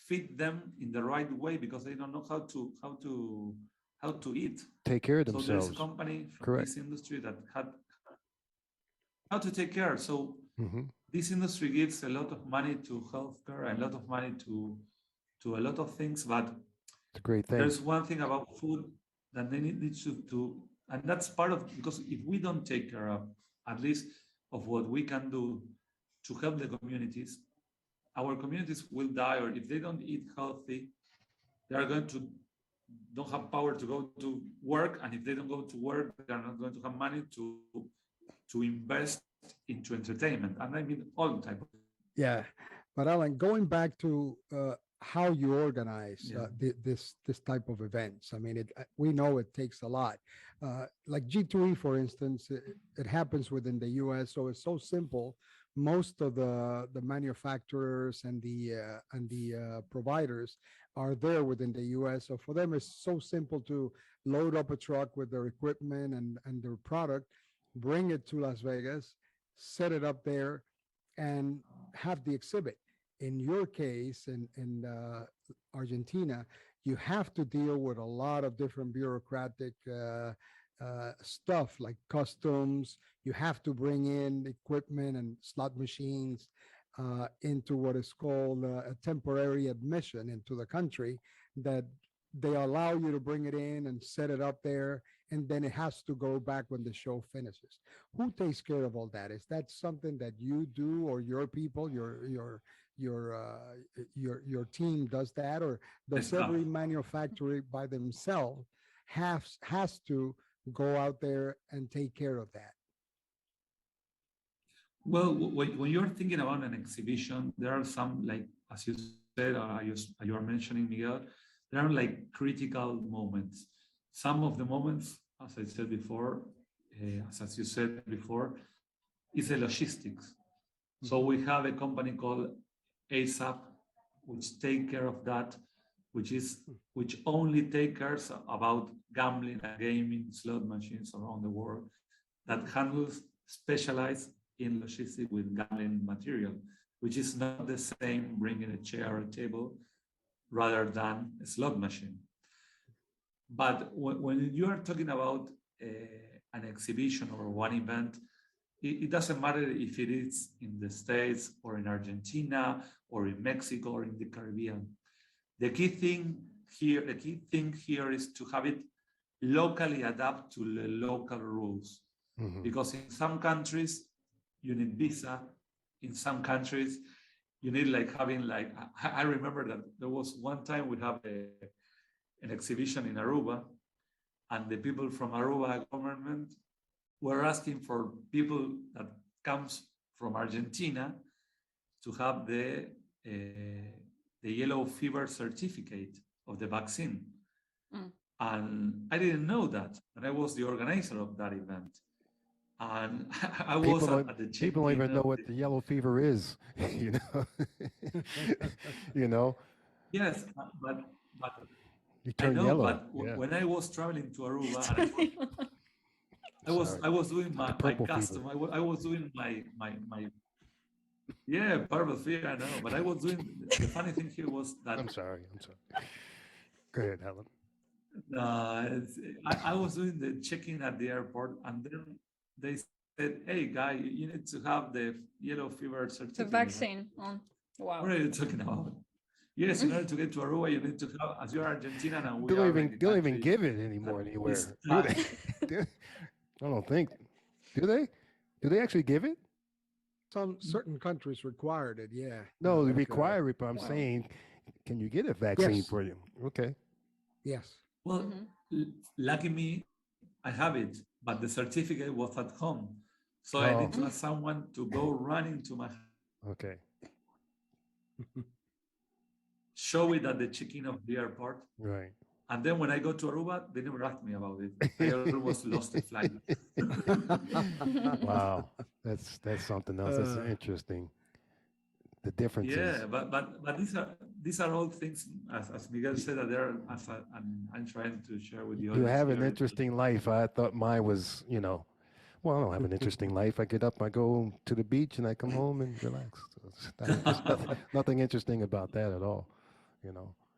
feed them in the right way, because they don't know how to eat. Take care of themselves. So there's a company from this industry that had how to take care. So this industry gives a lot of money to healthcare and a lot of money to a lot of things, but it's a great thing. There's one thing about food that they need to, and that's part of, because if we don't take care of at least of what we can do to help the communities, our communities will die, or if they don't eat healthy, they are going to don't have power to go to work, and if they don't go to work, they are not going to have money to invest into entertainment, and I mean all type of. Yeah, but Alan, going back to how you organize this type of events, I mean, we know it takes a lot. Like G2E, for instance, it happens within the U.S., so it's so simple. Most of the manufacturers and the providers are there within the U.S. So for them, it's so simple to load up a truck with their equipment and their product, bring it to Las Vegas, set it up there, and have the exhibit. In your case, in Argentina, you have to deal with a lot of different bureaucratic stuff like customs. You have to bring in equipment and slot machines into what is called a temporary admission into the country, that they allow you to bring it in and set it up there, and then it has to go back when the show finishes. Who takes care of all that? Is that something that you do, or your people, your team does that, or does every manufacturer by themselves has to go out there and take care of that? Well, when you're thinking about an exhibition, there are some, like, as you said, you are mentioning, Miguel, there are like critical moments. Some of the moments, as I said before, as you said before, is the logistics. So we have a company called ASAP, which take care of that. which only take care about gambling and gaming slot machines around the world, that handles specialized in logistics with gambling material, which is not the same bringing a chair or a table rather than a slot machine. But when you are talking about an exhibition or one event, it doesn't matter if it is in the States or in Argentina or in Mexico or in the Caribbean. The key thing here is to have it locally adapt to the local rules. Mm-hmm. Because in some countries you need visa, in some countries you need I remember that there was one time we have an exhibition in Aruba, and the people from Aruba government were asking for people that comes from Argentina to have the yellow fever certificate of the vaccine. Mm. And I didn't know that, and I was the organizer of that event. And I was at the people don't even know what the yellow fever is, you know. Yes, but you turn yellow. But when I was traveling to Aruba, I was doing my custom. I was doing my purple fever. I know, but I was doing the funny thing here was that I'm sorry. Go ahead, Helen. I was doing the check-in at the airport, and then they said, "Hey, guy, you need to have the yellow fever certificate." The vaccine. Oh, wow. What are you talking about? Yes, in order to get to Aruba, you need to have, as you're Argentinian, and we don't even give it anymore anywhere. Do they? I don't think. Do they? Do they actually give it? Some certain countries required it. Yeah. No, they require it, but I'm saying, can you get a vaccine for you? Okay. Yes. Well, lucky me, I have it, but the certificate was at home, so I need to have someone to go running to my. Okay. Show it at the check-in of the airport. Right. And then when I go to Aruba, they never asked me about it. I almost lost the flight. Wow, that's something else. That's interesting. The differences. Yeah, but these are all things, as Miguel said, that there. I'm trying to share with you. You have an interesting life. I thought mine was, well, I don't have an interesting life. I get up, I go to the beach, and I come home and relax. So there's nothing interesting about that at all,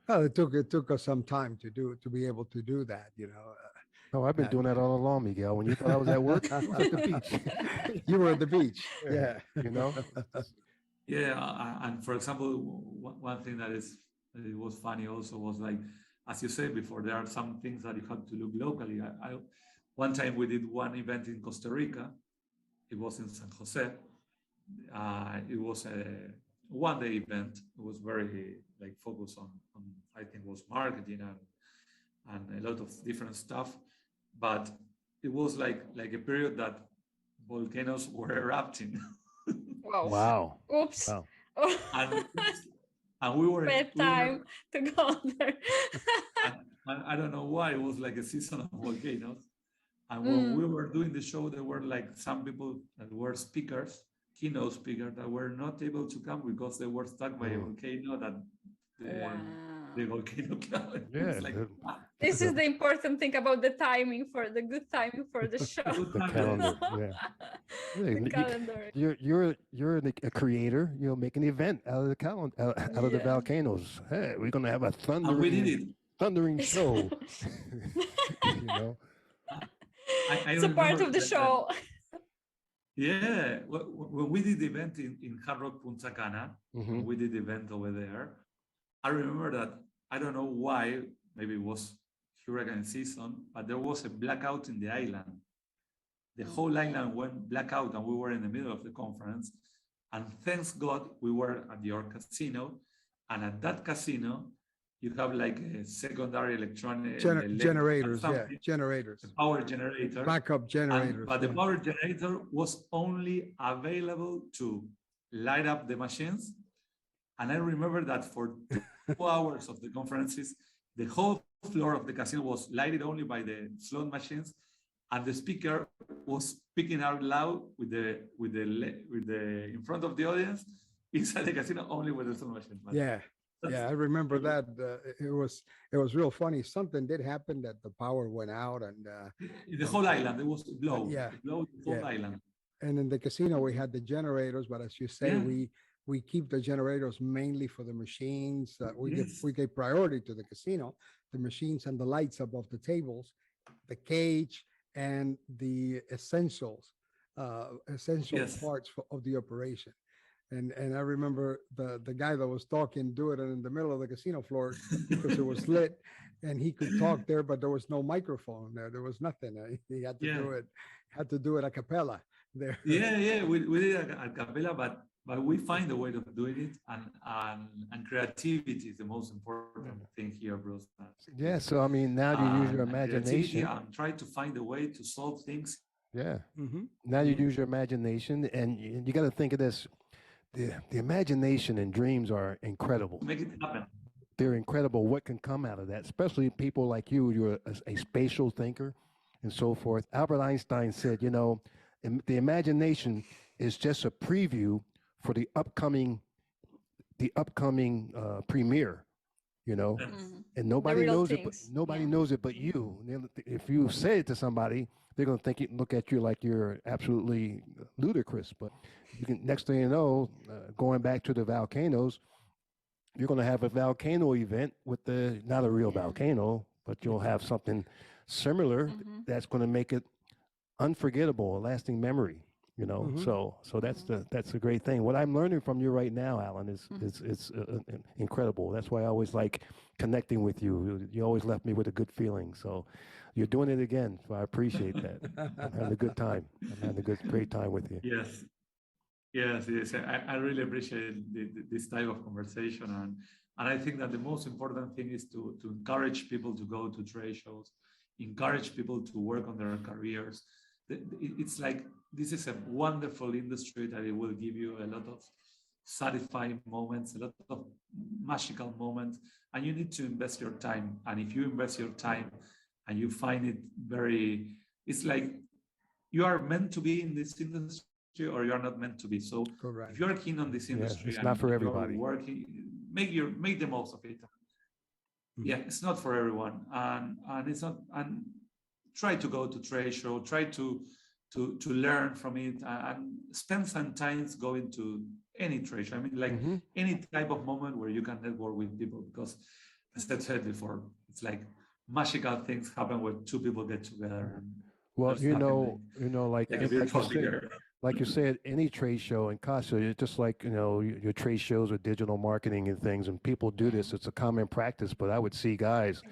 Well, it took us some time to be able to do that, Oh, I've been doing that all along, Miguel. When you thought I was at work, I was at the beach. You were at the beach. Yeah. Yeah, and for example, one thing that was funny also was like, as you said before, there are some things that you have to look locally. One time we did one event in Costa Rica. It was in San Jose. It was a one-day event. It was very focused on I think it was marketing and a lot of different stuff. But it was like a period that volcanoes were erupting. Wow. Oops. Wow. And we were bad time to go there. and I don't know why, it was like a season of volcanoes. And when we were doing the show, there were some people that were speakers, keynote speakers, that were not able to come because they were stuck by a volcano that the volcano cloud. Yeah. This is the important thing about the timing, for the good timing for the show. The calendar, The calendar. You're a creator. Make an event out of the calendar, out of the volcanoes. Hey, we're gonna have a thundering show. It's a part of the show. Yeah, when we did the event in Hard Rock Punta Cana, we did the event over there. I remember that, I don't know why, maybe it was hurricane season, but there was a blackout in the island. The whole island went blackout, and we were in the middle of the conference. And thanks God, we were at your casino. And at that casino, you have a secondary electronic generators, generators, a power generator, backup generators. But the power generator was only available to light up the machines. And I remember that for 2 hours of the conferences, the whole floor of the casino was lighted only by the slot machines, and the speaker was speaking out loud with the in front of the audience inside the casino only with the slot machines. Yeah. Yeah, I remember that. It was real funny. Something did happen that the power went out, and The whole island, it was yeah, it blew the whole yeah. island. And in the casino we had the generators, but as you say, Yeah. we keep the generators mainly for the machines. Yes. We give priority to the casino, the machines and the lights above the tables, the cage, and the essential Yes. parts of the operation. And I remember the guy that was talking do it in the middle of the casino floor because it was lit, and he could talk there, but there was no microphone there. There was nothing. He Yeah. had to do it a cappella there. Yeah. We did a cappella, but we find a way of doing it, and creativity is the most important thing here, Bruce. Yeah. So I mean, now you use your And creativity imagination. and try to find a way to solve things. Yeah. Mm-hmm. Now you use your imagination, and you got to think of this. The imagination and dreams are incredible. Make it happen. They're incredible. What can come out of that, especially people like you. You're a spatial thinker, and so forth. Albert Einstein said, you know, the imagination is just a preview for the upcoming premiere. You know, Yes. and nobody real knows it. But things, nobody yeah. knows it but you. If you say it to somebody, they're going to look at you like you're absolutely ludicrous. But you can, next thing you know, going back to the volcanoes, you're going to have a volcano event with not a real Yeah. volcano, but you'll have something similar that's going to make it unforgettable, a lasting memory. You know, so that's a great thing. What I'm learning from you right now, Alan, is incredible. That's why I always like connecting with you. You always left me with a good feeling. So you're doing it again. So I appreciate that. I'm having a good time. I'm having a great time with you. Yes. I really appreciate this type of conversation, and I think that the most important thing is to encourage people to go to trade shows, encourage people to work on their careers. It's like this is a wonderful industry that it will give you a lot of satisfying moments, a lot of magical moments, and you need to invest your time. And if you invest your time and you find it it's like you are meant to be in this industry or you are not meant to be. So Correct. if you are keen on this industry, it's not for everybody. You're working, make the most of it. Yeah, it's not for everyone, and it's not. And try to go to trade show, try to learn from it, and spend some time going to any trade show. I mean, like any type of moment where you can network with people, because as I said before, it's like magical things happen when two people get together. Well, like you you said, any trade show in Casa, it's just like, your trade shows with digital marketing and things, and people do this. It's a common practice, but I would see guys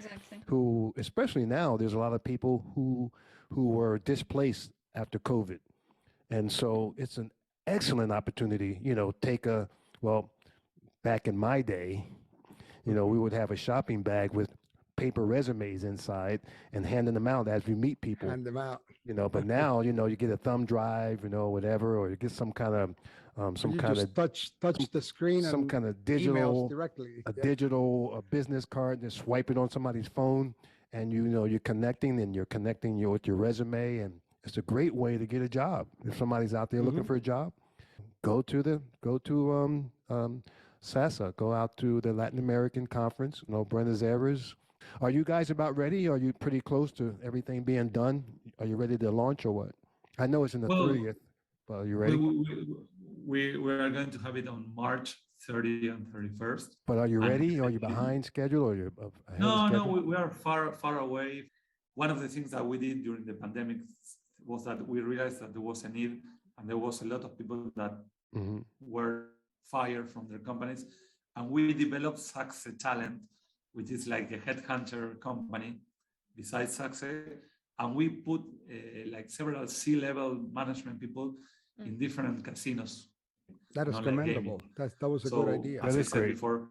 who, especially now, there's a lot of people who were displaced after COVID. And so it's an excellent opportunity, back in my day, we would have a shopping bag with paper resumes inside and handing them out as we meet people. Hand them out. But now, you get a thumb drive, whatever, or you get some kind of touch the screen, some kind of digital, directly. Digital business card, and swipe it on somebody's phone, and you're connecting with your resume, and it's a great way to get a job. If somebody's out there looking for a job, go to SAGSE, go out to the Latin American Conference, Buenos Aires. Are you guys about ready? Are you pretty close to everything being done? Are you ready to launch or what? I know it's in the 30th, but are you ready? We are going to have it on March 30 and 31st. But are you ready? Are you behind schedule or you're ahead of schedule? No, we are far away. One of the things that we did during the pandemic was that we realized that there was a need, and there was a lot of people that were fired from their companies. And we developed SAGSE Talent, which is like a headhunter company besides SAGSE. And we put like several C-level management people in different casinos. That is commendable. That was a good idea. As I said before.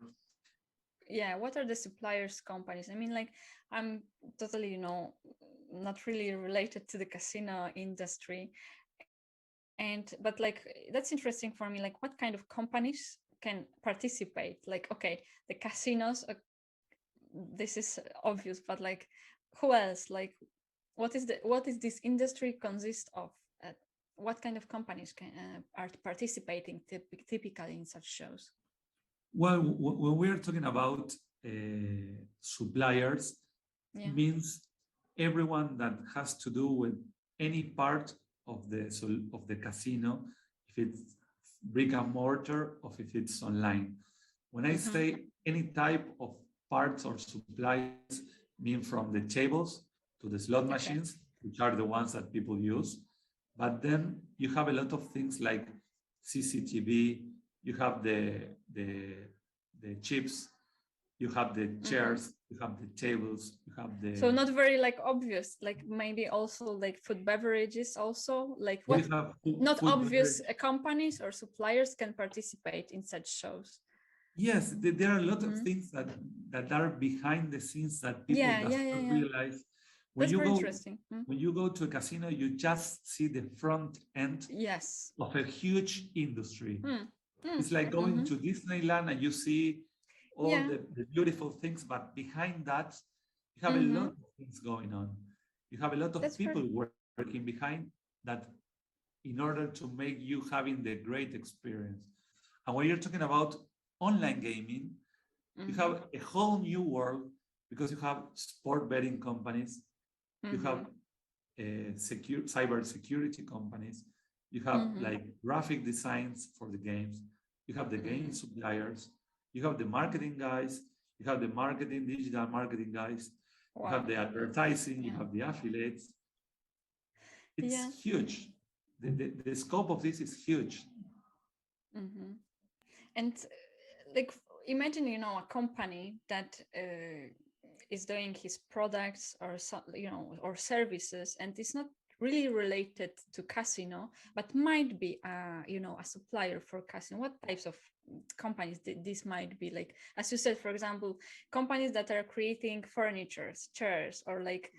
Yeah, what are the suppliers companies? I mean, like, I'm totally, not really related to the casino industry. But like, that's interesting for me. Like, what kind of companies can participate? Like, okay, the casinos, this is obvious, but like, who else? Like, what is this industry consist of? What kind of companies are participating typically in such shows? Well, when we're talking about suppliers, means everyone that has to do with any part of the casino, if it's brick and mortar or if it's online. When I say any type of parts or supplies, mean from the tables to the slot machines, which are the ones that people use. But then you have a lot of things like CCTV, you have the chips, you have the chairs, you have the tables, you have the. So not very like obvious, like maybe also like food beverages also, like what not obvious companies or suppliers can participate in such shows. Yes, there are a lot of things that are behind the scenes that people don't realize. When That's very interesting. When you go to a casino, you just see the front end of a huge industry. It's like going to Disneyland and you see all the beautiful things, but behind that, you have a lot of things going on. You have a lot of people working behind that in order to make you having the great experience. And when you're talking about online gaming, you have a whole new world because you have sport betting companies, you have cyber security companies, you have like graphic designs for the games, you have the game suppliers, you have the marketing guys, you have the digital marketing guys, you have the advertising, you have the affiliates. It's huge. The scope of this is huge. And like, imagine, a company that is doing his products or or services, and it's not really related to casino, but might be a supplier for casino. What types of companies this might be? Like, as you said, for example, companies that are creating furniture, chairs, or like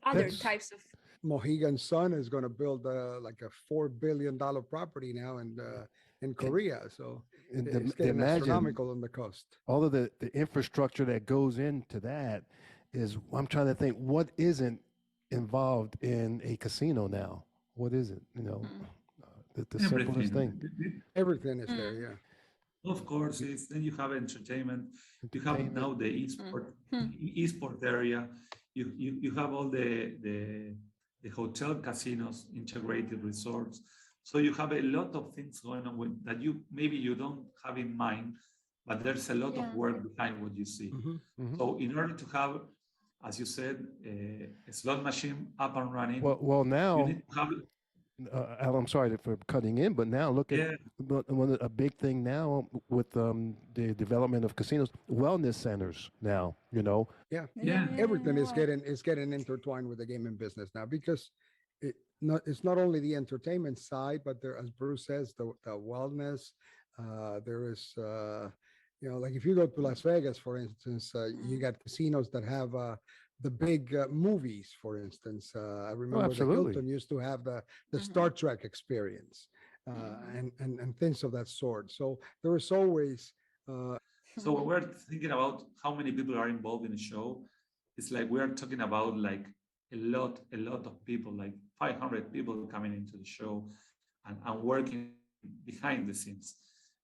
other types of. Mohegan Sun is going to build like a $4 billion property now in Korea. So it's getting astronomical on the cost. All of the infrastructure that goes into that is, I'm trying to think, what isn't involved in a casino now? What is it? The simplest thing. Everything is there, yeah. Of course, then you have entertainment. You have now the esport area. You have all the hotel casinos, integrated resorts. So you have a lot of things going on that maybe you don't have in mind, but there's a lot of work behind what you see. So in order to have, as you said, a slot machine up and running. Well now, you need to have, Al, I'm sorry for cutting in, but now look at a big thing now with the development of casinos, wellness centers now. Everything is getting intertwined with the gaming business now, because it's not only the entertainment side, but there, as Bruce says, the wellness. There is, like if you go to Las Vegas, for instance, you got casinos that have the big movies, for instance. I remember the Hilton used to have the Star Trek experience and things of that sort. So there is always. So when we're thinking about how many people are involved in the show, it's like we are talking about like a lot of people, like 500 people coming into the show and working behind the scenes,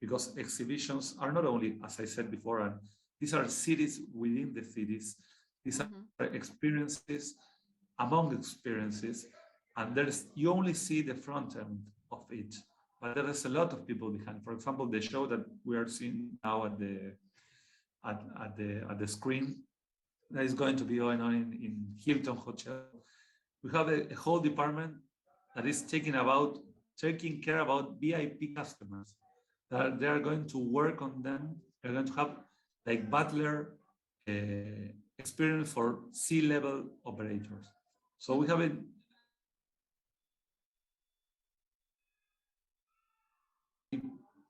because exhibitions are not only, as I said before, and these are cities within the cities. These are experiences among experiences, and you only see the front end of it, but there is a lot of people behind. For example, the show that we are seeing now at the screen that is going to be going on in Hilton Hotel. We have a whole department that is taking care about VIP customers. They are going to work on them. They're going to have like butler experience for C-level operators. So we have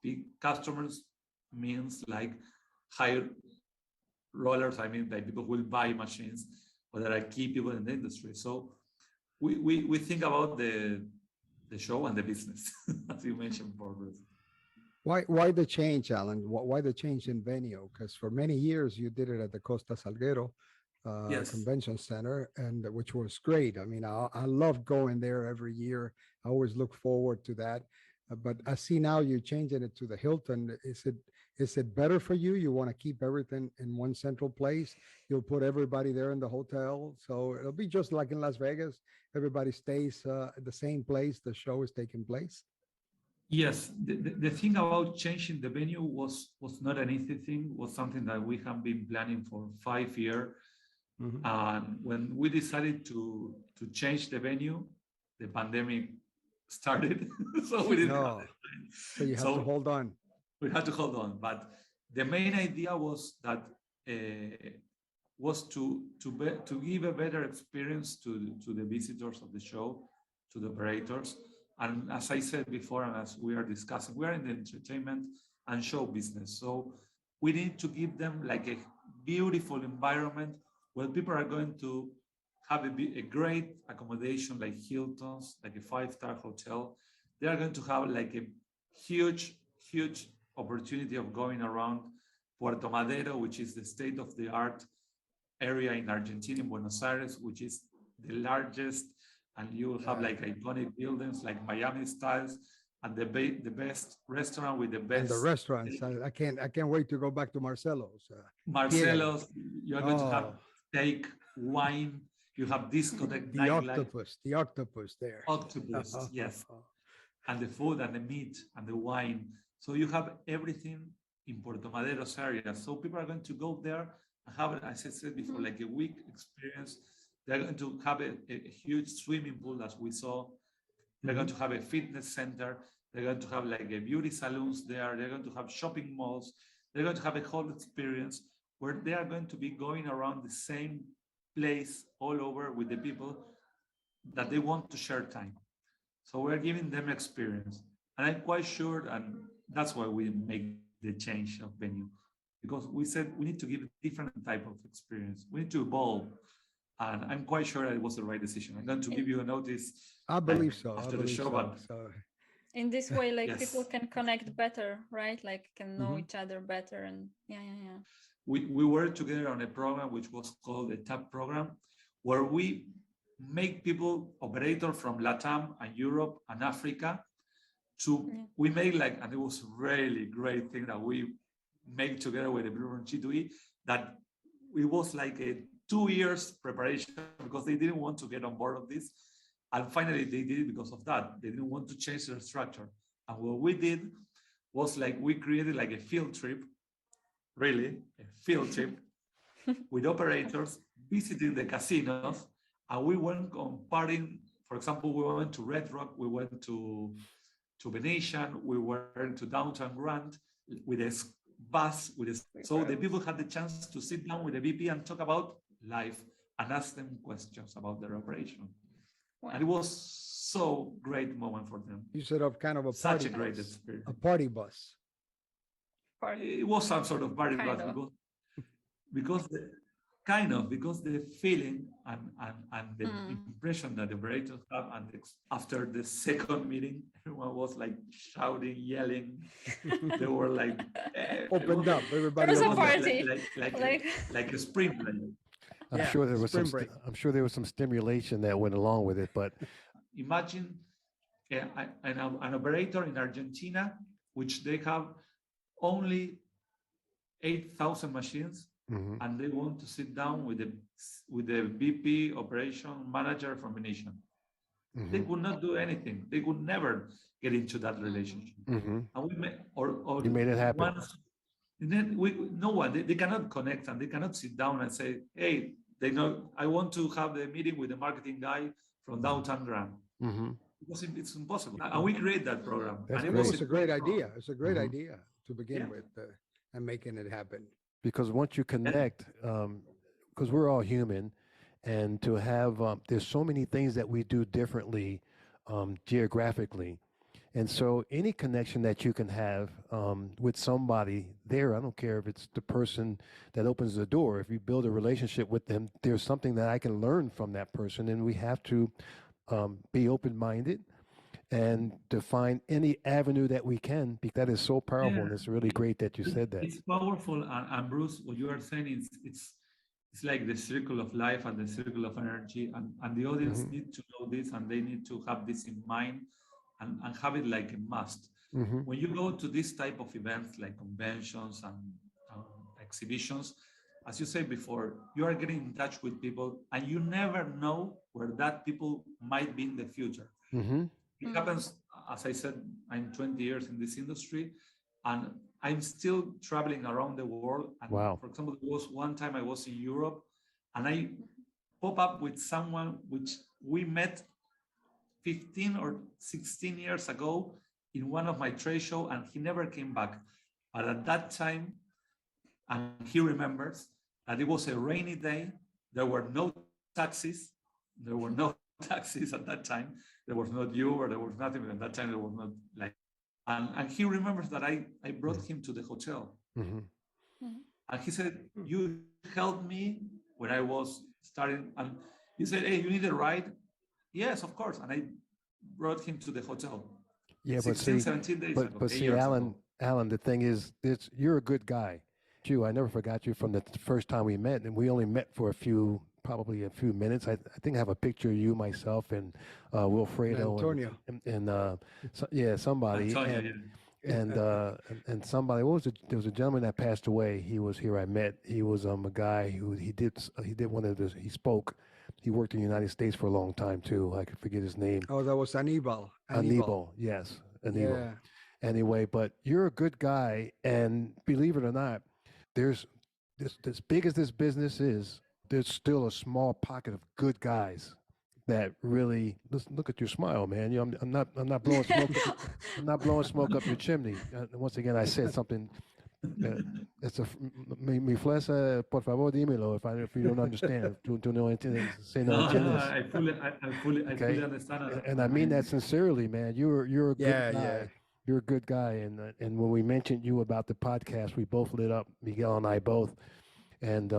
big customers means like high rollers. I mean, like people who will buy machines, or that are key people in the industry. So we think about the show and the business, as you mentioned, Boris. Why the change, Alan? Why the change in venue? Because for many years you did it at the Costa Salguero Convention Center, and which was great. I mean, I love going there every year. I always look forward to that. But I see now you're changing it to the Hilton. Is it better for you? You want to keep everything in one central place? You'll put everybody there in the hotel. So it'll be just like in Las Vegas. Everybody stays at the same place the show is taking place. Yes, the thing about changing the venue was not an easy thing, was something that we have been planning for 5 years. And when we decided to change the venue, the pandemic started. So we didn't have the time. So you have to hold on. We had to hold on. But the main idea was that was to give a better experience to the visitors of the show, to the operators. And as I said before, and as we are discussing, we are in the entertainment and show business. So we need to give them like a beautiful environment where people are going to have a great accommodation like Hilton's, like a 5-star hotel. They are going to have like a huge, huge opportunity of going around Puerto Madero, which is the state-of-the-art area in Argentina, in Buenos Aires, which is the largest, and you will have like iconic buildings like Miami styles, and the best restaurant with the best. And the restaurants, I can't wait to go back to Marcelo's. Marcelo's, you are going to have steak, wine. You have discotheque, the octopus there. Octopus, yes, and the food and the meat and the wine. So you have everything in Puerto Madero's area. So people are going to go there and have, as I said before, like a week experience. They're going to have a huge swimming pool, as we saw. They're going to have a fitness center. They're going to have like a beauty salons there. They're going to have shopping malls. They're going to have a whole experience where they are going to be going around the same place all over with the people that they want to share time. So we're giving them experience. And I'm quite sure, and that's why we make the change of venue, because we said we need to give a different type of experience. We need to evolve. And I'm quite sure it was the right decision. I'm going to give you a notice. I believe so. After the show, but in this way, like yes. people can connect better, right? Like can know each other better, and yeah. We were together on a program which was called the TAP program, where we make people operators from Latam and Europe and Africa. We made like, and it was a really great thing that we made together with the Bureau G2E, that it was like a 2 years preparation, because they didn't want to get on board of this. And finally they did it because of that. They didn't want to change their structure. And what we did was like, we created like a field trip, really, a field trip with operators visiting the casinos. And we went on partying. For example, we went to Red Rock, we went to Venetian, we went to Downtown Grand with a bus. So the people had the chance to sit down with the VP and talk about life and ask them questions about their operation. Wow. And it was so great moment for them. You set up kind of a party Such a great experience. A party bus. It was some sort of party bus because the feeling and the impression that the operators have, and after the second meeting, everyone was like shouting, yelling. They were like opened up. Everybody was a opened party. Like a sprint play. I'm sure there was some stimulation that went along with it, but imagine an operator in Argentina, which they have only 8,000 machines, and they want to sit down with the VP operation manager from Venetian. They could not do anything. They could never get into that relationship. And we you made it happen. No one, they cannot connect, and they cannot sit down and say, hey, they know I want to have the meeting with the marketing guy from Downtown Grand. Because it's impossible. And we create that program. And it was a great idea. It's a great idea to begin with, and making it happen. Because once you connect, because we're all human, and to have, there's so many things that we do differently geographically. And so any connection that you can have with somebody there, I don't care if it's the person that opens the door, if you build a relationship with them, there's something that I can learn from that person. And we have to be open-minded and to find any avenue that we can, because that is so powerful. And it's really great that you said that. It's powerful. And Bruce, what you are saying is it's like the circle of life and the circle of energy. And the audience need to know this, and they need to have this in mind. And have it like a must. When you go to this type of events like conventions and exhibitions, as you said before, you are getting in touch with people and you never know where that people might be in the future. It happens, as I said, I'm 20 years in this industry and I'm still traveling around the world. And for example, there was one time I was in Europe and I pop up with someone which we met 15 or 16 years ago in one of my trade shows, and he never came back. But at that time, and he remembers that it was a rainy day. There were no taxis. There were no taxis at that time. There was not Uber. There was nothing. At that time, there was not like. And he remembers that I brought him to the hotel. And he said, "You helped me when I was starting." And he said, "Hey, you need a ride?" Yes, of course. And I brought him to the hotel. Yeah, 16, 17 days ago. But see, Alan, the thing is, you're a good guy. I never forgot you from the first time we met, and we only met for probably a few minutes. I think I have a picture of you, myself, and Wilfredo, Antonio, and somebody, Antonio, and somebody. There was a gentleman that passed away. He was here. I met. He was a guy who he did one of this. He spoke. He worked in the United States for a long time too. I could forget his name. Oh, that was Anibal. Yes, Anibal. Yeah. Anyway, but you're a good guy, and believe it or not, there's as big as this business is, there's still a small pocket of good guys that really look at your smile, man. I'm not blowing smoke. I'm not blowing smoke up your chimney. Once again, I said something. It's mi flecha, por favor, dímelo if you don't understand. Tú no entiendes. I fully understand. And I mean that sincerely, man. You're a good guy. Yeah. You're a good guy, and when we mentioned you about the podcast, we both lit up, Miguel and I both, and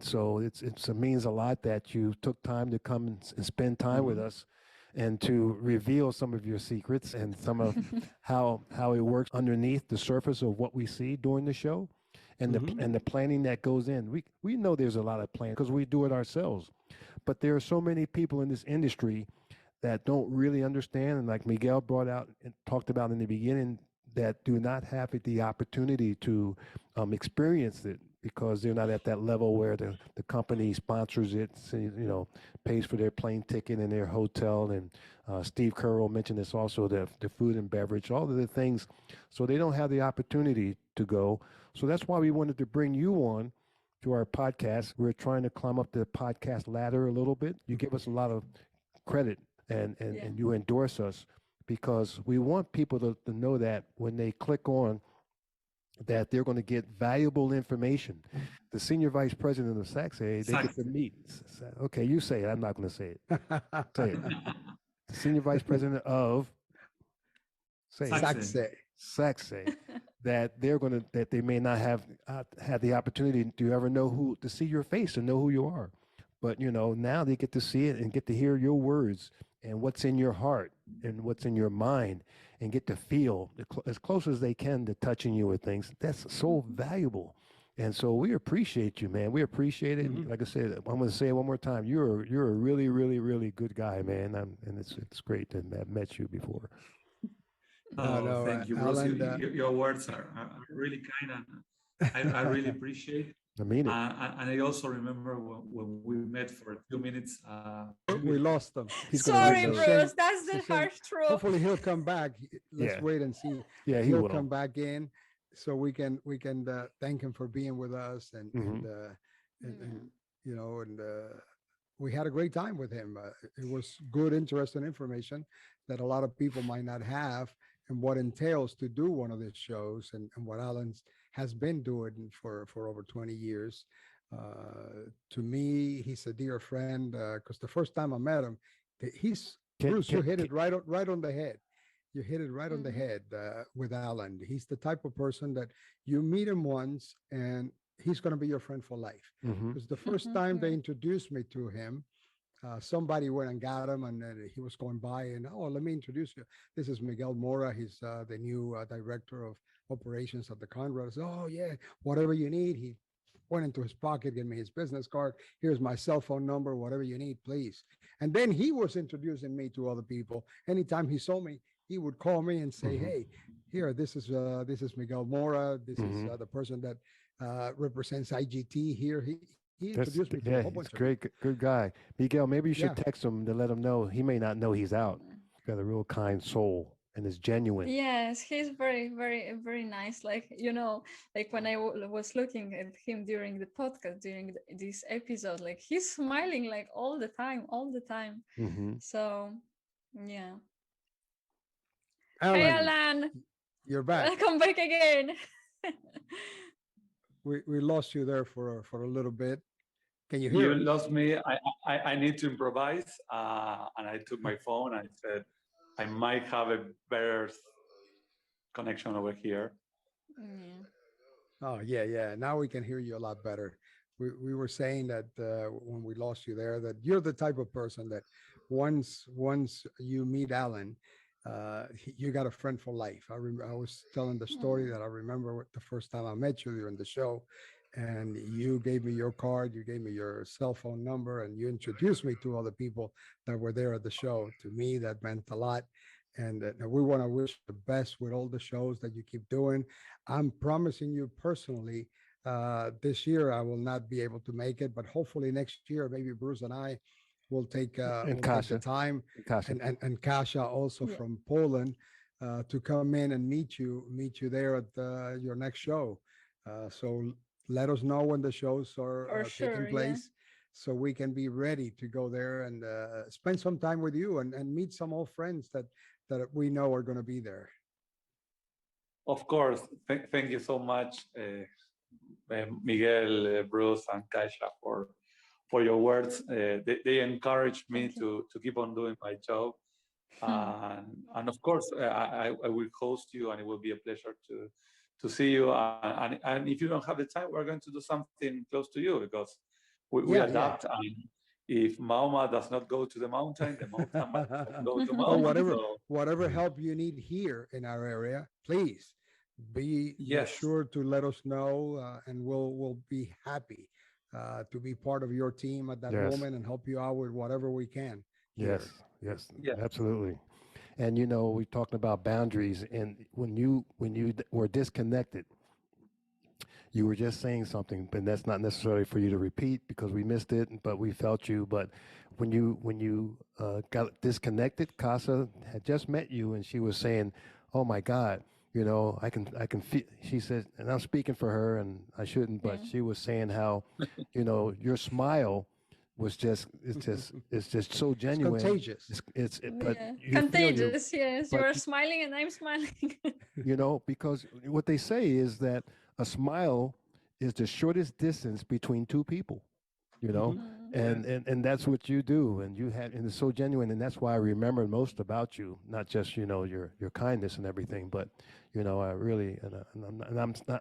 so it means a lot that you took time to come and spend time with us, and to reveal some of your secrets and some of how it works underneath the surface of what we see during the show, and the planning that goes in. We know there's a lot of planning because we do it ourselves, but there are so many people in this industry that don't really understand, and like Miguel brought out and talked about in the beginning, that do not have the opportunity to experience it because they're not at that level where the company sponsors it, pays for their plane ticket and their hotel. And Steve Curl mentioned this also, the food and beverage, all of the things. So they don't have the opportunity to go. So that's why we wanted to bring you on to our podcast. We're trying to climb up the podcast ladder a little bit. You give us a lot of credit. And you endorse us because we want people to know that when they click on that, they're going to get valuable information. The senior vice president of SAGSE, they get to meet. Okay, you say it. I'm not going to say it. Say it. The senior vice president of SAGSE. That that they may not have had the opportunity to ever know to see your face and know who you are. But now they get to see it and get to hear your words and what's in your heart and what's in your mind, and get to feel as close as they can to touching you with things. That's so valuable. And so we appreciate you, man. We appreciate it. Like I said, I'm going to say it one more time. You're a really, really, really good guy, man. And it's great to have met you before. Thank you, Bruce. Your words are really kind, and I really appreciate it. I mean it. And I also remember when we met for a few minutes. We lost him. Sorry, Bruce. That's the harsh truth. Hopefully he'll come back. Let's wait and see. Yeah, he'll come back in, so we can thank him for being with us, and we had a great time with him. It was good, interesting information that a lot of people might not have, and what entails to do one of these shows, and what Alan's has been doing for over 20 years. To me, he's a dear friend, because the first time I met him, Bruce, you hit it right on the head. You hit it right on the head with Alan. He's the type of person that you meet him once and he's going to be your friend for life. Because the first time they introduced me to him, somebody went and got him, and he was going by, and let me introduce you. This is Miguel Mora. He's the new director of operations at the Conrad. I said, oh yeah, whatever you need. He went into his pocket, gave me his business card. Here's my cell phone number. Whatever you need, please. And then he was introducing me to other people. Anytime he saw me, he would call me and say, Mhm. "Hey, here, this is Miguel Mora. This is Mhm. the person that represents IGT here." He That's introduced me to a yeah, whole he's bunch a of people. great, good guy. Miguel, maybe you should Yeah, text him to let him know. He may not know he's out. He's got a real kind soul and is genuine. Yes, he's very, very, very nice. Like, like when I was looking at him during the podcast, during this episode, like he's smiling like all the time, all the time. Hmm. So, yeah. Hey, Alan, Alan, you're back. welcome back again. We lost you there for a little bit. Can you You hear us? lost me. I need to improvise, and I took my phone. I said I might have a better connection over here. Yeah. Oh yeah, yeah. Now we can hear you a lot better. We were saying that when we lost you there, that you're the type of person that once you meet Alan, you got a friend for life. I was telling the story that I remember the first time I met you during the show, and you gave me your card, you gave me your cell phone number, and you introduced me to all the people that were there at the show. To me, that meant a lot. And we want to wish the best with all the shows that you keep doing. I'm promising you personally, this year I will not be able to make it, but hopefully next year, maybe Bruce and I And will take the Kasha, time, and Kasha. and Kasia also Yeah. from Poland, to come in and meet you there at your next show. So let us know when the shows are For taking sure, yeah. place, so we can be ready to go there and spend some time with you and meet some old friends that we know are going to be there. Of course. Thank you so much, Miguel, Bruce, and Kaisha for your words. They encouraged me Thank you. to keep on doing my job. And of course, I will host you, and it will be a pleasure to see you. And if you don't have the time, we're going to do something close to you, because we Yeah, yeah. adapt. And if Mahoma does not go to the mountain must go to Or Mahoma. So whatever help you need here in our area, please be yes, sure to let us know, and we'll be happy to be part of your team at that Yes, moment and help you out with whatever we can yes, here. yes, yes, absolutely. And we're talking about boundaries, and when you were disconnected, you were just saying something, but that's not necessarily for you to repeat because we missed it, but we felt you. But when you got disconnected, Casa had just met you, and she was saying, "Oh my God, I can feel." She said, and I'm speaking for her, and I shouldn't, but Yeah. she was saying how, your smile was it's just so It's genuine. contagious. But Yeah. you feel you, Contagious, yes. You but are smiling and I'm smiling. because what they say is that a smile is the shortest distance between two people, you know, Mhm. Mm. and, yes, and that's what you do. And and it's so genuine. And that's why I remember most about you, not just, your kindness and everything, but, I really, and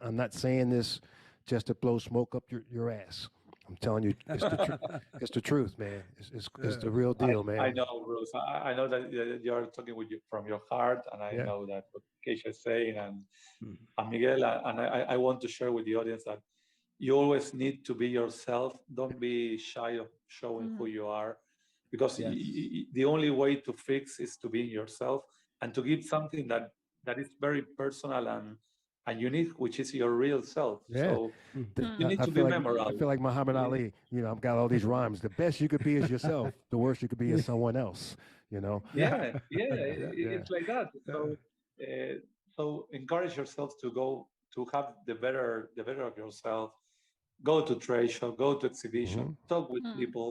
I'm not saying this just to blow smoke up your ass. I'm telling you, it's the truth. It's the truth, man. It's the real deal, I man. know, Bruce. I know that you're talking with you from your heart, and I Yeah. know that what Keisha is saying, Mhm. and Miguel, and I want to share with the audience that you always need to be yourself. Don't be shy of showing who Mhm. you are, because Yes. the only way to fix is to be yourself and to give something that is very personal and unique, which is your real self. Yeah. So Mhm. you Mm. need I to be feel like I memorable. feel like Muhammad Ali. I've got all these rhymes. The best you could be is yourself. The worst you could be is someone else. You know. Yeah, yeah, Yeah. Yeah. it's like that. Uh, so encourage yourself to go to have the better of yourself. Go to trade show, go to exhibition, Hmm. talk with Mm. people,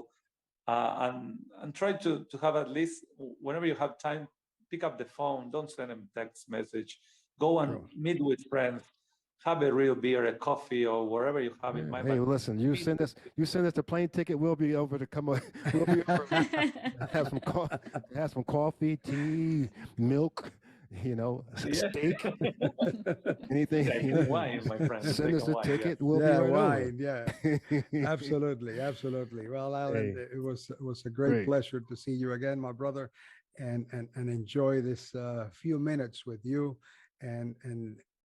and try to have at least whenever you have time, pick up the phone. Don't send them text message. Go and True. meet with friends. Have a real beer, a coffee, or wherever you have in Yeah. mind. Hey, But well, listen. You meet send us. You send us the plane ticket. We'll be over to come. We'll be over. Have some have some coffee, tea, milk. yeah, Steak. Anything. steak and wine, my friend. Send Steak us and the wine. Yes. ticket. We'll be Yeah, right over. wine. Yeah, absolutely, absolutely. Well, Alan, Hey, it was a great great. pleasure to see you again, my brother, and enjoy this few minutes with you, and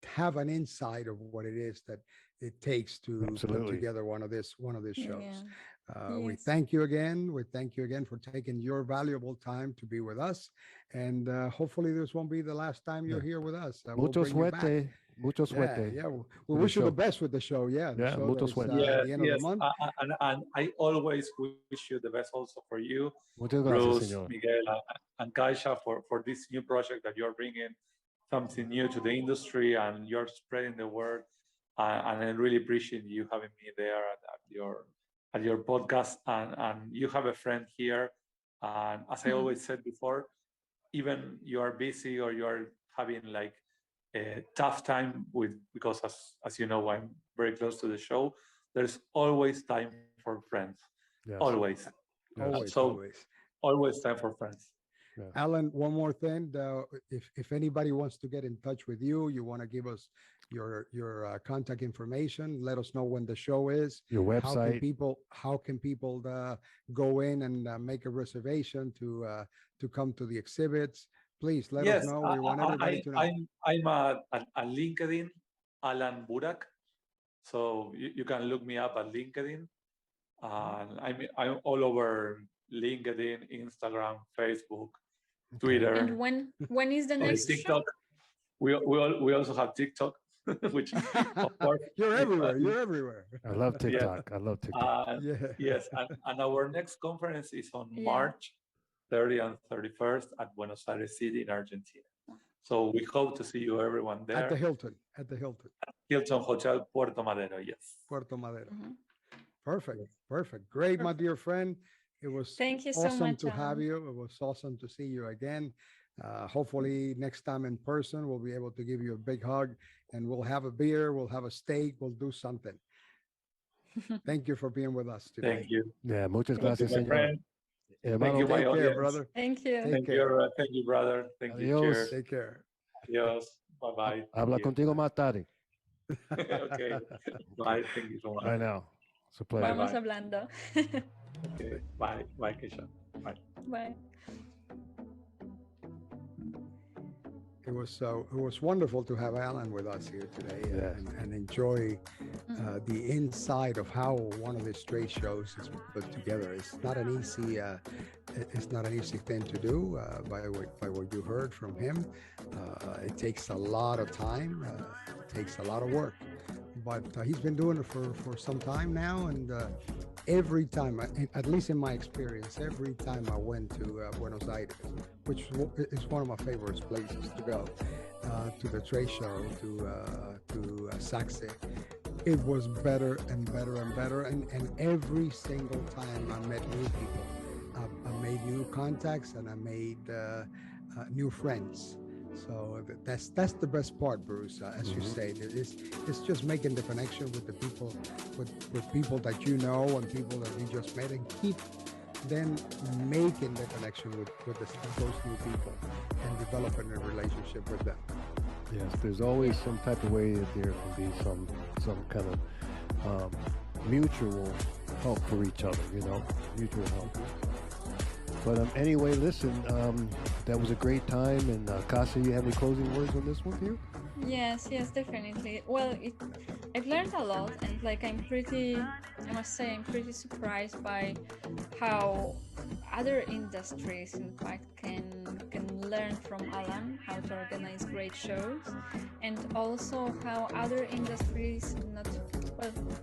have an insight of what it is that it takes to put Absolutely. together one of these shows. We Yes. thank you again. We thank you again for taking your valuable time to be with us. And hopefully this won't be the last time you're here with us. We'll Mucho bring you back. suerte. Mucho Yeah, suerte. yeah. We for the wish you the show. best with the show. Yeah, the Yeah, show mucho that is, suerte. at the end of the month. And I always wish you the best also for you, Muchas gracias, Bruce, señor. Miguel, and Kaisha for this new project that you're bringing something new to the industry and you're spreading the word. And I really appreciate you having me there at your podcast. And you have a friend here. And as I always said before, even you are busy or you are having like a tough time because as you know, I'm very close to the show. There's always time for friends. Yes. Always. Always, So always time for friends. Yeah. Alan, one more thing. If anybody wants to get in touch with you, you want to give us your contact information, let us know when the show is. Your website. How can people go in and make a reservation to come to the exhibits? Please let us know. We want everybody to know. I'm a LinkedIn, Alan Burak. So you can look me up at LinkedIn. I'm all over LinkedIn, Instagram, Facebook, Twitter. And when is the next TikTok? show? We also have TikTok, which of course you're everywhere. You're everywhere. I love TikTok. Yeah. I love TikTok. Yes, and our next conference is on March 30 and 31st at Buenos Aires City in Argentina. So we hope to see you everyone there. At the Hilton. Hilton Hotel Puerto Madero, yes. Puerto Madero. Perfect. Great, my dear friend. It was Thank you awesome so much, to have you. It was awesome to see you again. Hopefully next time in person, we'll be able to give you a big hug and we'll have a beer, we'll have a steak, we'll do something. Thank you for being with us today. Thank you. Yeah, muchas gracias, my señor. friend. Thank you, my Take care, audience. brother. Thank you. Take care. Thank you, brother. Thank you. Adiós. Cheers. Take care. Adiós. Bye-bye. Habla contigo más tarde. Okay. Bye. Thank you so much. Bye now. It's a pleasure. Vamos hablando. Okay. Bye. Bye, Keisha. Bye. Bye. It was wonderful to have Alan with us here today and enjoy the inside of how one of these trade shows is put together. It's not an easy thing to do. By what you heard from him, it takes a lot of time. It takes a lot of work, but he's been doing it for some time now, and every time, at least in my experience, every time I went to Buenos Aires, which is one of my favorite places to go, to the trade show, to SAGSE, it was better and better and better. And every single time I met new people, I made new contacts and I made new friends. So that's the best part, Bruce. As you say, it's just making the connection with the people, with people that you know and people that you just met, and keep then making the connection with those new people and developing a relationship with them. Yes, there's always some type of way that there can be some kind of mutual help for each other, mutual help. But anyway, listen, that was a great time. And Casa, you have any closing words on this one here? Yes, definitely. Well, I've learned a lot, and I must say, I'm pretty surprised by how other industries, in fact, can learn from Alan how to organize great shows, and also how other industries,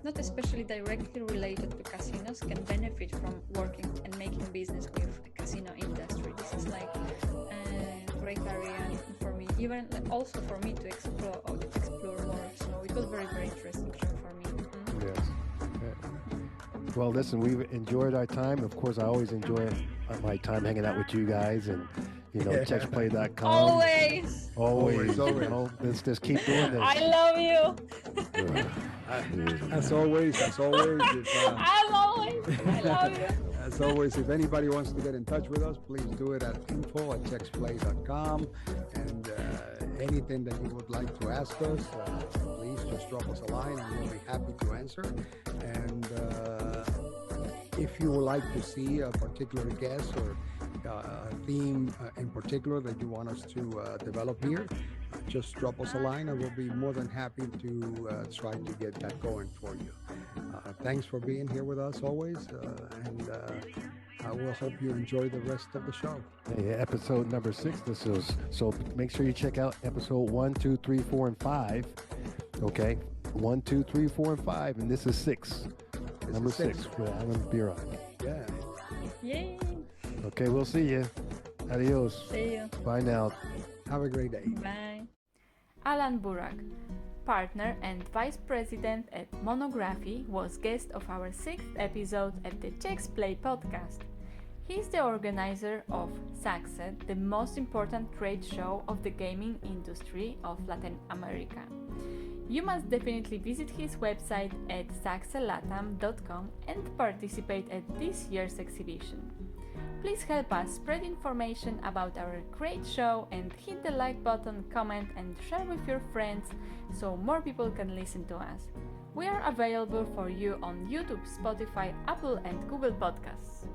not especially directly related to casinos, can benefit from working and making business with the casino industry. This is like a great area for me, even also for me to explore more. So it was very, very interesting show for me. Yes. Well, listen, we've enjoyed our time. Of course, I always enjoy my time hanging out with you guys, and checksplay.com. Always. Let's just keep doing this. I love you. As always. I love you. As always, if anybody wants to get in touch with us, please do it at info@checksplay.com. And anything that you would like to ask us, please just drop us a line and we'll be happy to answer. And if you would like to see a particular guest or a theme in particular that you want us to develop here, just drop us a line and we'll be more than happy to try to get that going for you. Thanks for being here with us always, and I will hope you enjoy the rest of the show. Yeah, episode number 6. This is, so make sure you check out episode 1, 2, 3, 4, and 5. Okay, 1, 2, 3, 4, and 5, and this is 6. Number 6 with Alan Burak. Yeah. Yay! Okay, we'll see you. Adios. See you. Bye now. Have a great day. Bye. Alan Burak, partner and vice president at Monografie, was guest of our 6th episode at the Cheques Play podcast. He's the organizer of SAGSE, the most important trade show of the gaming industry of Latin America. You must definitely visit his website at sagselatam.com and participate at this year's exhibition. Please help us spread information about our great show and hit the like button, comment and share with your friends so more people can listen to us. We are available for you on YouTube, Spotify, Apple and Google Podcasts.